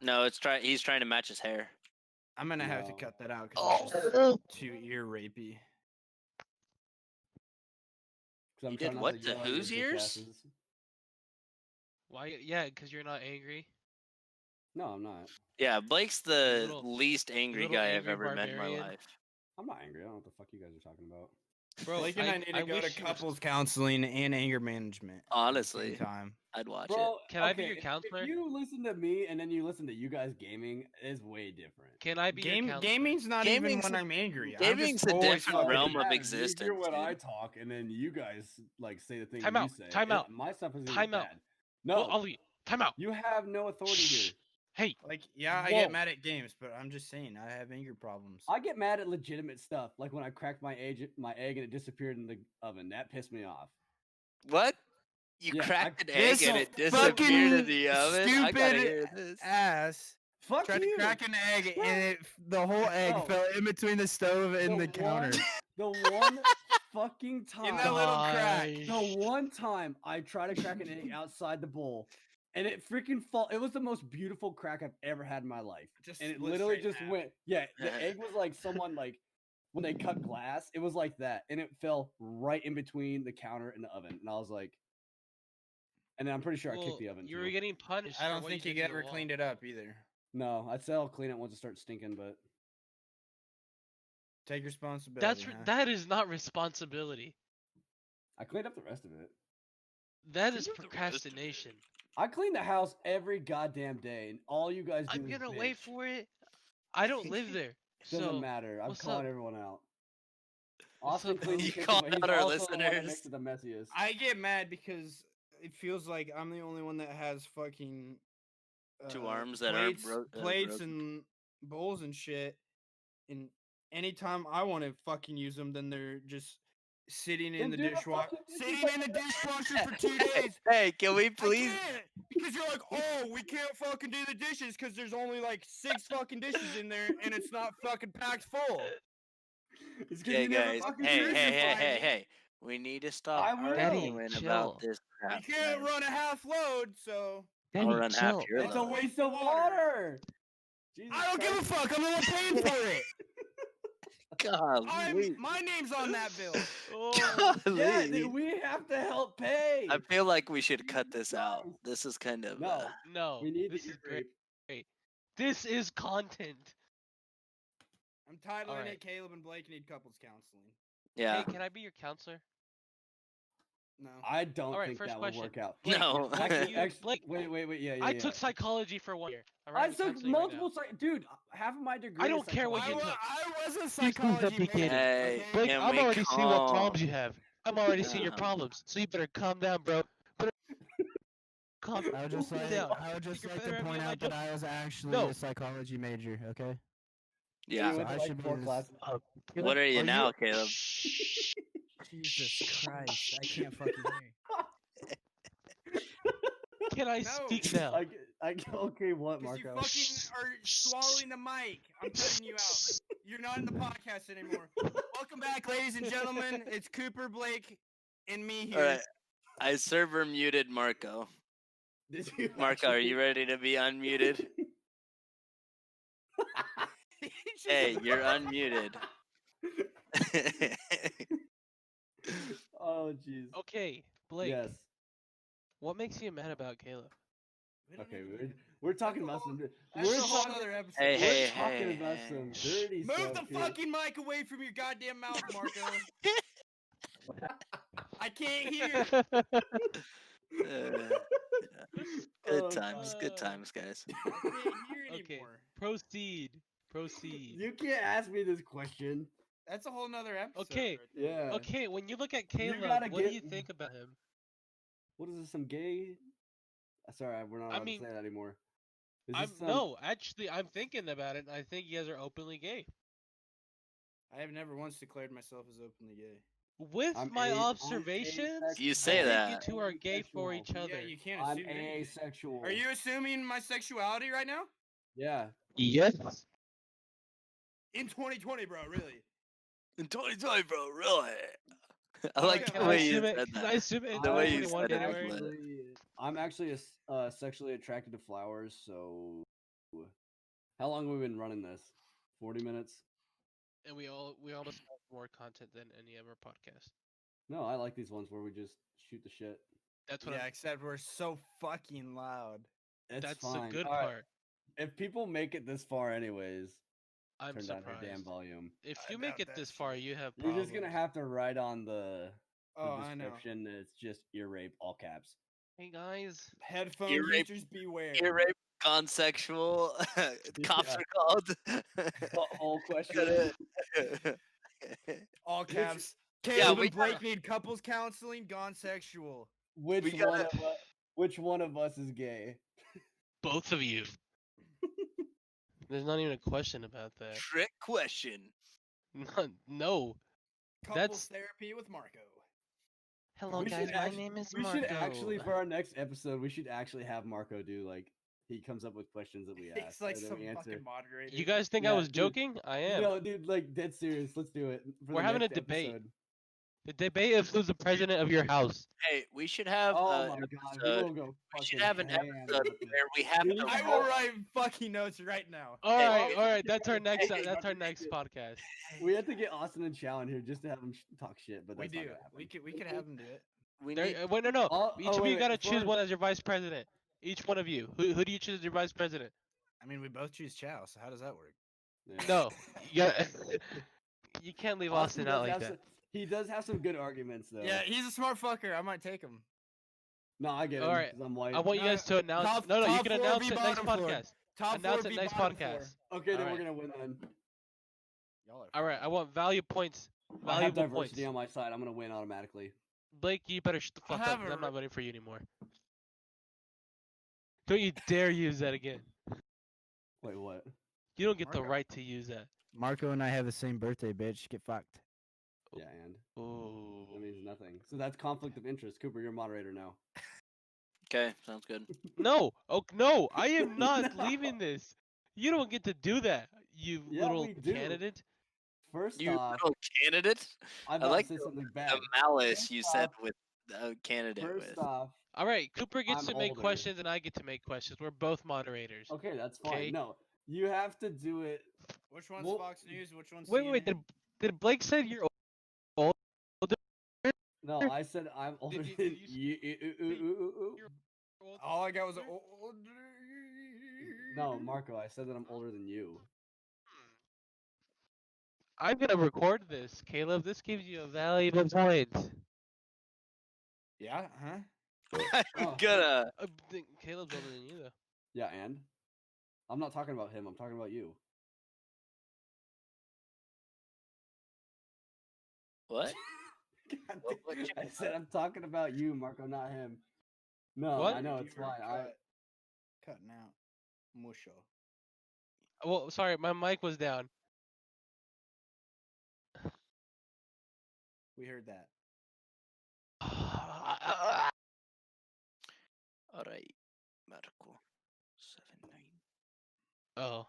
No, he's trying to match his hair. I'm gonna have to No. cut that out because it's Oh. just too ear rapey. 'Cause I'm You trying did not what to yell to at your whose bitch ears? asses. Why? Yeah, because you're not angry. No, I'm not. Yeah, Blake's the little- least angry little guy I've angry ever met in my barbarian. life. I'm not angry. I don't know what the fuck you guys are talking about. Bro, Blake and I need to go to wish you were- couples counseling and anger management. at the same Honestly. time. I'd watch Bro, Can I be your okay, counselor? If you listen to me and then you listen to you guys gaming, it's way different. Can I be your counselor? Gaming's not even Gaming's when a- I'm angry. gaming's a always different fucking realm of mad. existence. You hear what I dude. talk, and then you guys like say the things Time you out, say. time out, My stuff is time out. bad. No, Well, Ollie, time out. you have no authority here. Hey, Like, yeah, I Whoa. get mad at games, but I'm just saying I have anger problems. I get mad at legitimate stuff, like when I cracked my egg and it disappeared in the oven. That pissed me off. What? You Yeah, cracked an This egg and it fucking disappeared in the oven? I gotta stupid hear this. ass Fuck tried you. to crack an egg, No. and the whole egg No. fell in between the stove and the counter. The one fucking time. In that little crack. gosh. The one time I tried to crack an egg outside the bowl, and it freaking fall. It was the most beautiful crack I've ever had in my life. Just And it split literally straight in just half. went. Yeah, the egg was like someone like when they cut glass. It was like that, and it fell right in between the counter and the oven. And I was like, and then I'm pretty sure I kicked the oven. You too. were getting punished. I for don't what think you you did to ever the wall. cleaned it up either. No, I'd say I'll clean it once it starts stinking, but Take responsibility. That's huh? that is not responsibility. I cleaned up the rest of it. That is Clean up the rest of it. procrastination. I clean the house every goddamn day, and all you guys do I'm is gonna bitch. wait for it. I don't live there, Doesn't so matter. I've what's called up? everyone out. What's Austin up, cleans bro? the You kitchen, called but he's out our also the one that listeners. makes it the messiest. I get mad because it feels like I'm the only one that has fucking Two arms that aren't plates broken. and bowls and shit. And anytime I want to fucking use them, then they're just sitting in Then the do the dishwasher. fucking dishes Sitting like in the that. dishwasher for 2 days. Hey, can we I please? can't, because you're like, oh, we can't fucking do the dishes because there's only like 6 fucking dishes in there and it's not fucking packed full. It's 'cause Okay, you never guys. fucking Hey, crucified hey, hey, me. hey, hey. We need to stop I will. Daddy, arguing chill. about this crap. You can't guys. run a half load, so I'll Danny, run half chill. your It's a load. waste of water. Jesus I don't give a Christ. fuck. I'm the one paying for it. Golly. My name's on that bill. Oh, Yeah, Golly. we have to help pay. I feel like we should cut this Jesus out. Christ. This is kind of No, no, we need this the is ear great. rape. This is content. I'm titling Alright. it Caleb and Blake need couples counseling. yeah. Hey, can I be your counselor? No. I don't Alright, think first that question. would work out. Blake, No. Actually, you- Blake, wait, yeah. I took psychology for 1 year. All I right, I'm took counseling right now. multiple dude. Half of my degree. I is don't care what you psychology. took. I was a the psychology beginning. major. Hey, okay? Blake, Can I'm we already seeing what calm? problems you have. I'm already seeing your Uh-huh. problems. So you better calm down, bro. Calm I would just like, down. I would just You're like better to at me point than I out that do. I was actually No. a psychology major. Okay. Yeah. We went I to like should be 4 this- classes. What are you now, Caleb? Jesus Christ! I can't fucking hear. Can I No. speak now? Okay, what, Because you Marco? fucking are swallowing the mic. I'm cutting you out. You're not in the podcast anymore. Welcome back, ladies and gentlemen. It's Cooper, Blake, and me here. All right. I server muted Marco. Did you Marco, are actually- you ready to be unmuted? He just- Hey, you're unmuted. Oh, jeez. Okay, Blake. Yes. What makes you mad about Caleb? We don't Okay, need to do we're talking a about whole- some. That's We're a whole talking. other episode. Hey, We're hey, talking hey, about hey. some dirty Move stuff the here. fucking mic away from your goddamn mouth, Marco. I can't hear. Good Oh, times, good God. times, guys. I can't hear Okay. anymore. Proceed. Proceed. You can't ask me this question. That's a whole nother episode. Okay, right there. Yeah. Okay, when you look at Caleb, gotta what do get- you think about him? What is this? Some gay? Sorry, we're not allowed mean, to say that anymore. Is I'm this some- no, actually, I'm thinking about it. And I think you guys are openly gay. I have never once declared myself as openly gay. With I'm my a- I'm observations, You asexual. say I that. think you two are gay for each Asexual. other. Yeah, you can't I'm assume anything. asexual. Are you assuming my sexuality right now? Yeah. Yes. In 2020, bro, really? In 2020, bro, really? I Oh, like yeah, the Can I way you assume it? said Can I that. assume it in The way you 2021 said it, January? but- I'm actually sexually attracted to flowers. So, how long have we been running this? 40 minutes. And we almost have more content than any other podcast. No, I like these ones where we just shoot the shit. That's what Yeah, except we're so fucking loud. It's that's fine. the good All right, part. If people make it this far, anyways, I'm turn down surprised. your damn volume. If I you make doubt it that this shit. far, you have You're problems. just gonna have to write on the Oh, I know. description that it's just ear rape, all caps. Hey guys, Headphone Ear rape- users beware. Ear rape, gone sexual. Cops are called. Whole question. All caps. Yeah, Caleb we and Blake need couples counseling. Gone sexual. Which We one? gotta- Which one of us is gay? both of you. There's not even a question about that. Trick question. No. Couples That's- therapy with Marco. Hello We guys, should my actu- name is We Marco. should actually, for our next episode, we should actually have Marco do like he comes up with questions that we ask. He's like and then some we answer. fucking moderator. You guys think I Yeah, was dude. joking? I am. No, dude, like dead serious. Let's do it. For We're the having a next debate. episode. The debate of who's the president of your house. Hey, we should have Oh an my god, we episode. will go. We should fucking have an ham episode with this. where we have We to. need I to will vote. write fucking notes right now. All Hey, right, hey, all right. That's our hey, next. hey, That's our hey, next hey. podcast. We have to get Austin and Chow in here just to have them talk shit, but We that's not do. gonna happen. We could have him do it. We There, need. wait, no. Oh, Each oh, of wait, you gotta wait, choose for- one as your vice president. Each one of you. Who do you choose as your vice president? I mean, we both choose Chow, so how does that work? Yeah. No. Yeah. You can't leave Austin does out like have that. some- he does have some good arguments though. Yeah, he's a smart fucker. I might take him. No, I get it. Alright, I'm white. I want you No, guys to announce. top- No, you top can four announce be it next bottom floor. podcast. Top Announce four it be next bottom podcast. floor. Okay, then Alright. we're gonna win then. Y'all are All right, I want value points. I have Valuable points. diversity on my side. I'm gonna win automatically. Blake, you better shut the I fuck up. have 'Cause a I'm not re- voting for you anymore. Don't you dare use that again. Wait, what? You don't get the Marco. right to use that. Marco and I have the same birthday, bitch. Get fucked. Yeah, and Ooh. that means nothing. So that's conflict of interest. Cooper, you're moderator now. Okay, sounds good. No. Oh no, I am not leaving this. You don't get to do that, you Yeah, little we do. candidate. First You off, little candidate. I'm I about like to say the- something bad. The malice First you said off- with candidate First with. off, All right, Cooper gets I'm to make older. questions and I get to make questions. We're both moderators. okay, that's fine. Okay. No, you have to do it. Which one's Well- Fox News? Which one's Wait. CNN? Did Blake said you're old? No, I said I'm older you- than did you. You're old? All I got was No, Marco, I said that I'm older than you. I'm gonna record this, Caleb. This gives you a valuable point. Yeah, huh? I'm Oh. gonna. Caleb's older than you though. Yeah, and I'm not talking about him. I'm talking about you. What? God What- what damn, you- I said I'm talking about you, Marco, not him. No, What? I know You it's were fine. I Cutting out. Musho. Well, sorry, my mic was down. We heard that. All right, Marco. 7-9. Oh,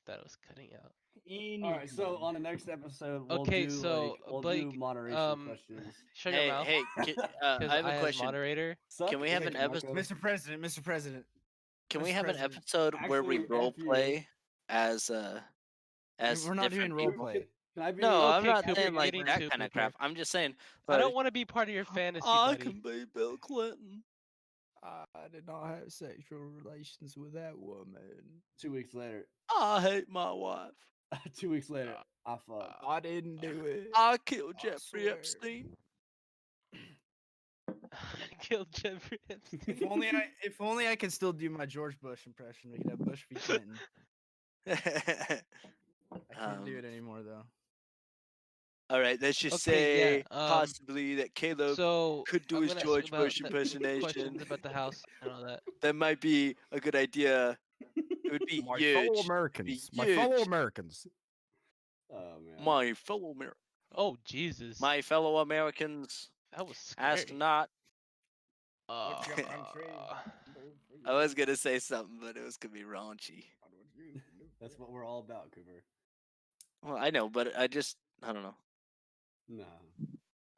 that was cutting out. all right. So on the next episode, we'll Okay, do so, like, we'll do Blake, moderation questions. Shut your Hey, mouth. hey, I 'cause have a as question. moderator. Suck can we have dick, an episode- Marco. Mr. President, Mr. President. Can we Mr. have an President, episode where we actually, role F you. play as We're not doing different role people? play. Can I be No, I'm Okay, not Cooper, saying like getting that to kind of Cooper. crap. I'm just saying. I don't want to be part of your fantasy, I buddy. can be Bill Clinton. I did not have sexual relations with that woman. 2 weeks later. I hate my wife. 2 weeks later, I fucked. I didn't do it. I killed I Jeffrey swear. Epstein. Killed Jeffrey Epstein. If only I could still do my George Bush impression. We could have Bush v. Clinton. I can't do it anymore though. All right, let's just Okay, yeah, say possibly that Caleb So could do I'm his gonna ask George about Bush the impersonation. Questions about the house and all that. That might be a good idea. It would be huge. Americans. My fellow huge. Americans. Oh man. My fellow Oh Jesus! my fellow Americans, That was scary. ask not. Uh, your country? I was gonna say something, but it was gonna be raunchy. That's what we're all about, Cooper. Well, I know, but I don't know. No.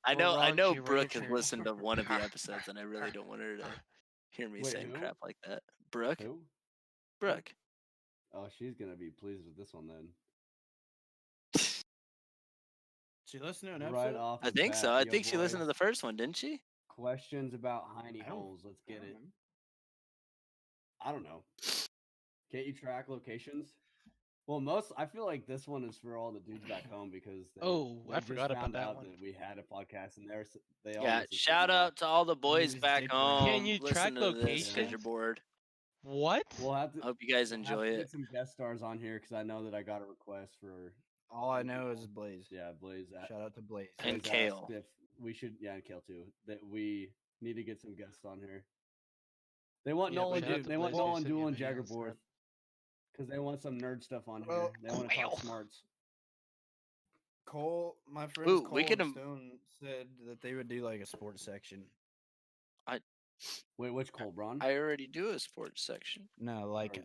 I Well, know raunchy, Brooke has Richard. listened to one of the episodes, and I really don't want her to hear me Wait, saying who? crap like that. Brooke, Who? Brooke. Oh, she's gonna be pleased with this one then. She listened to an episode. Right off. I the think so. bat, I yo think she listened to boy. the first one, didn't she? Questions about hiney I don't- holes. Let's I get don't it. remember. I don't know. Can't you track locations? Well, I feel like this one is for all the dudes back home because Oh, they I just forgot about found that out one. that we had a podcast and they all Yeah. listen to Shout it now. out to all the boys Who's back Dick home. Ray? Can you track listening to this 'cause you're locations? bored. What? We'll have to. Hope you guys we'll have enjoy to it. Get some guest stars on here because I know that I got a request for All I know is Blaze. Blaze. Shout out to Blaze. And Blaze asked Kale. If we should, and Kale too. That we need to get some guests on here. They want Yeah, Nolan. shout out to They want Blaze, they Nolan sent me a Duel and video and Jaggerborth. stuff. Because they want some nerd stuff on here. Well, They want to talk well. smarts. Cole, my friends Ooh, Cole we could and am- Stone said that they would do like a sports section. Wait, which Cole, Braun? I already do a sports section. No, like Or-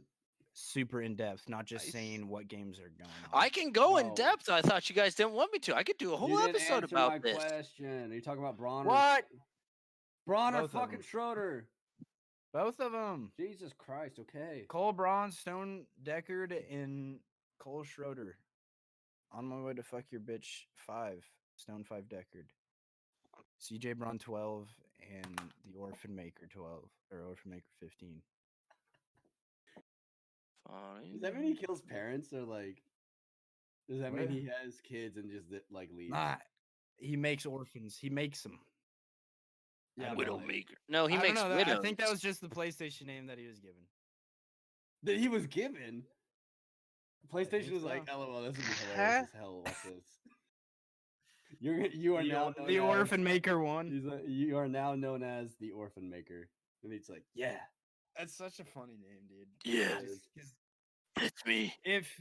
super in depth, not just Nice. saying what games are going on. I can go in No. depth. I thought you guys didn't want me to. I could do a whole You didn't episode answer my about this. question. Are you talking about Braun? What? Braun or Both of fucking 'em. Schroeder? Both of them. Jesus Christ. Okay. Cole Braun, Stone Deckard, and Cole Schroeder. On my way to fuck your bitch 5, Stone 5 Deckard. CJ Braun 12 and the Orphan Maker 12 or Orphan Maker 15. Does that mean he kills parents or like? Does that mean What? he has kids and just like leaves? Nah, he makes orphans. He makes them. Yeah, but, like, Widowmaker. No, he I makes don't know, widows. I think that was just the PlayStation name that he was given. that he was given. PlayStation think was like, so. LOL, this would be hilarious as hell. Watch this. You are The, now or- known the as, Orphan Maker 1. He's like, you are now known as the Orphan Maker, and he's like, yeah. That's such a funny name, dude. Yeah, Just 'cause it's me. if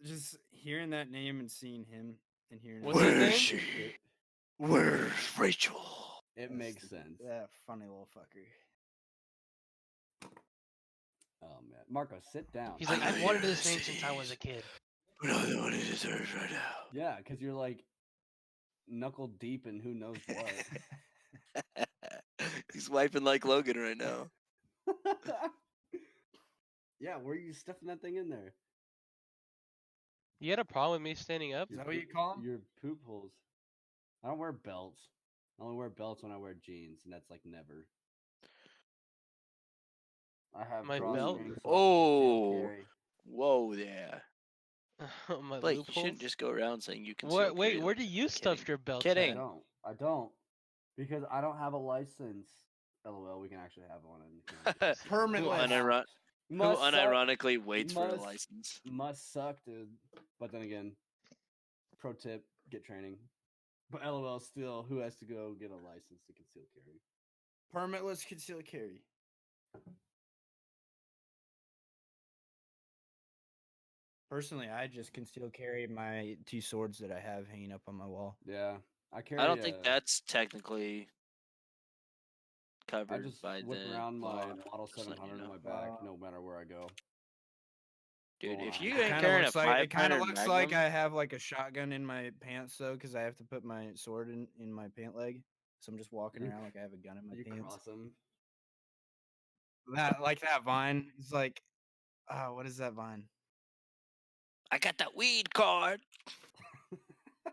just hearing that name and seeing him and hearing What's his his Where name? is she? Where's Rachel? It That's makes the- sense. That funny little fucker. Oh man, Marco, sit down. He's like, I I've wanted live this in name the since I was a cities. kid. But I'm the one who deserves right now. Yeah, because you're like knuckle deep in who knows what. He's wiping like Logan right now. Yeah, where are you stuffing that thing in there? You had a problem with me standing up? Is that what you call 'em? Your poop holes. I don't wear belts. I only wear belts when I wear jeans, and that's like never. I have My drawstrings belt? so I can Oh. conceal carry. Whoa there. My Blake, you loopholes? shouldn't just go around saying you can What? Wait, where do you stuff Kidding. your belt? Kidding. I don't. Because I don't have a license. LOL, we can actually have one. And Who, Permanent. who Must suck. unironically waits for a Must- license? Must suck, dude. But then again, pro tip, get training. But LOL, still, who has to go get a license to conceal carry? Permitless concealed carry. Personally, I just conceal carry my 2 swords that I have hanging up on my wall. Yeah, I carry. I don't think that's technically I covered just by whip the around my law, Model just letting 700 you in know. my back, no matter where I go. Dude, Go if on. you It ain't Kinda carrying a looks like, it kind 500 of looks like Magnum, I have like a shotgun in my pants though, because I have to put my sword in my pant leg. So I'm just walking You around like I have a gun in my You pants. cross them. That like that vine. It's like, what is that vine? I got that weed card.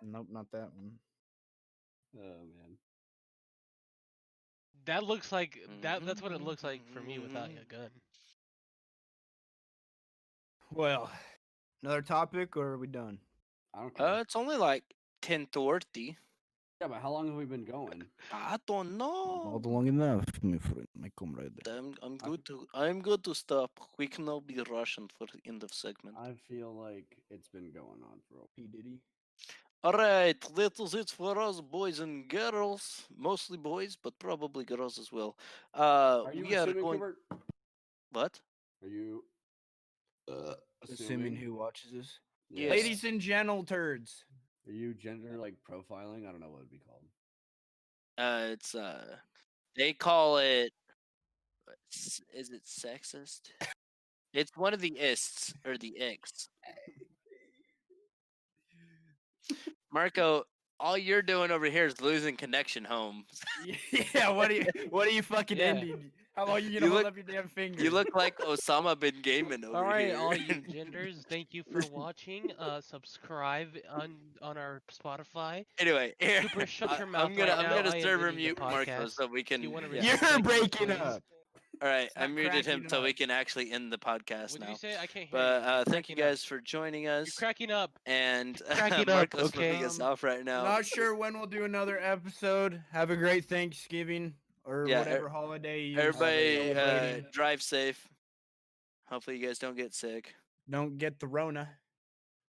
Nope, not that one. Oh man. That looks like that's what it looks like for me without a gun. Well, another topic, or are we done? I don't care. It's only like 10:30. Yeah, but how long have we been going? I don't know. long enough, my friend, my comrade. I'm good to stop. We cannot be Russian for the end of segment. I feel like it's been going on for a P Diddy. All right, that is it for us, boys and girls. Mostly boys, but probably girls as well. Are you We are assuming, going. Kubert? What? Are you Assuming who watches this. Yeah. Ladies and gentle turds. Are you gender like profiling? I don't know what it'd be called. It's they call it. Is it sexist? It's one of the ists or the icks. Marco, all you're doing over here is losing connection home. Yeah, what are you fucking Yeah. ending? How long you gonna You hold look- up your damn finger? You look like Osama bin Gayman over All right, here. all you genders, thank you for watching. Subscribe on our Spotify. Anyway, here, Super, shut your I'm mouth gonna right I'm now. gonna I am server ending the mute Marco podcast. so we can. you wanna yeah. respect You're me, breaking please? up. All right, I Stop muted him cracking so we up. can actually end the podcast What did now. you say? I can't hear But you. You're thank you cracking up. guys for joining You're us. cracking up. And cracking up, Marco's okay? flipping us off right now. Not sure when we'll do another episode. Have a great Thanksgiving or Yeah, whatever holiday you Everybody celebrating. drive safe. Hopefully you guys don't get sick. Don't get the Rona.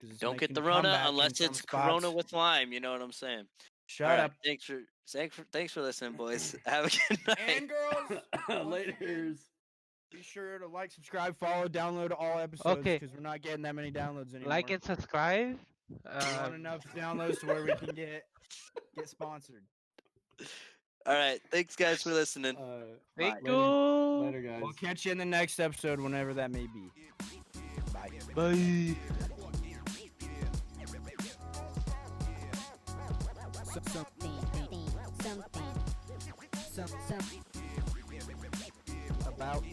'cause it's Don't get making the a Rona comeback in unless some it's Corona spots. with lime. You know what I'm saying? Shut All right, up. thanks for listening, boys. Have a good night. And girls. Laters. Be sure to like, subscribe, follow, download all episodes Okay. because we're not getting that many downloads anymore. Like and subscribe. We want enough downloads to where we can get sponsored. All right. Thanks, guys, for listening. Thank Bye. you. Later, guys. We'll catch you in the next episode, whenever that may be. Bye. Bye. About.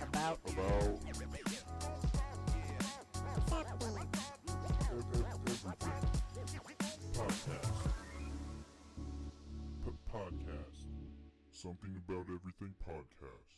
Podcast. Something about everything podcast.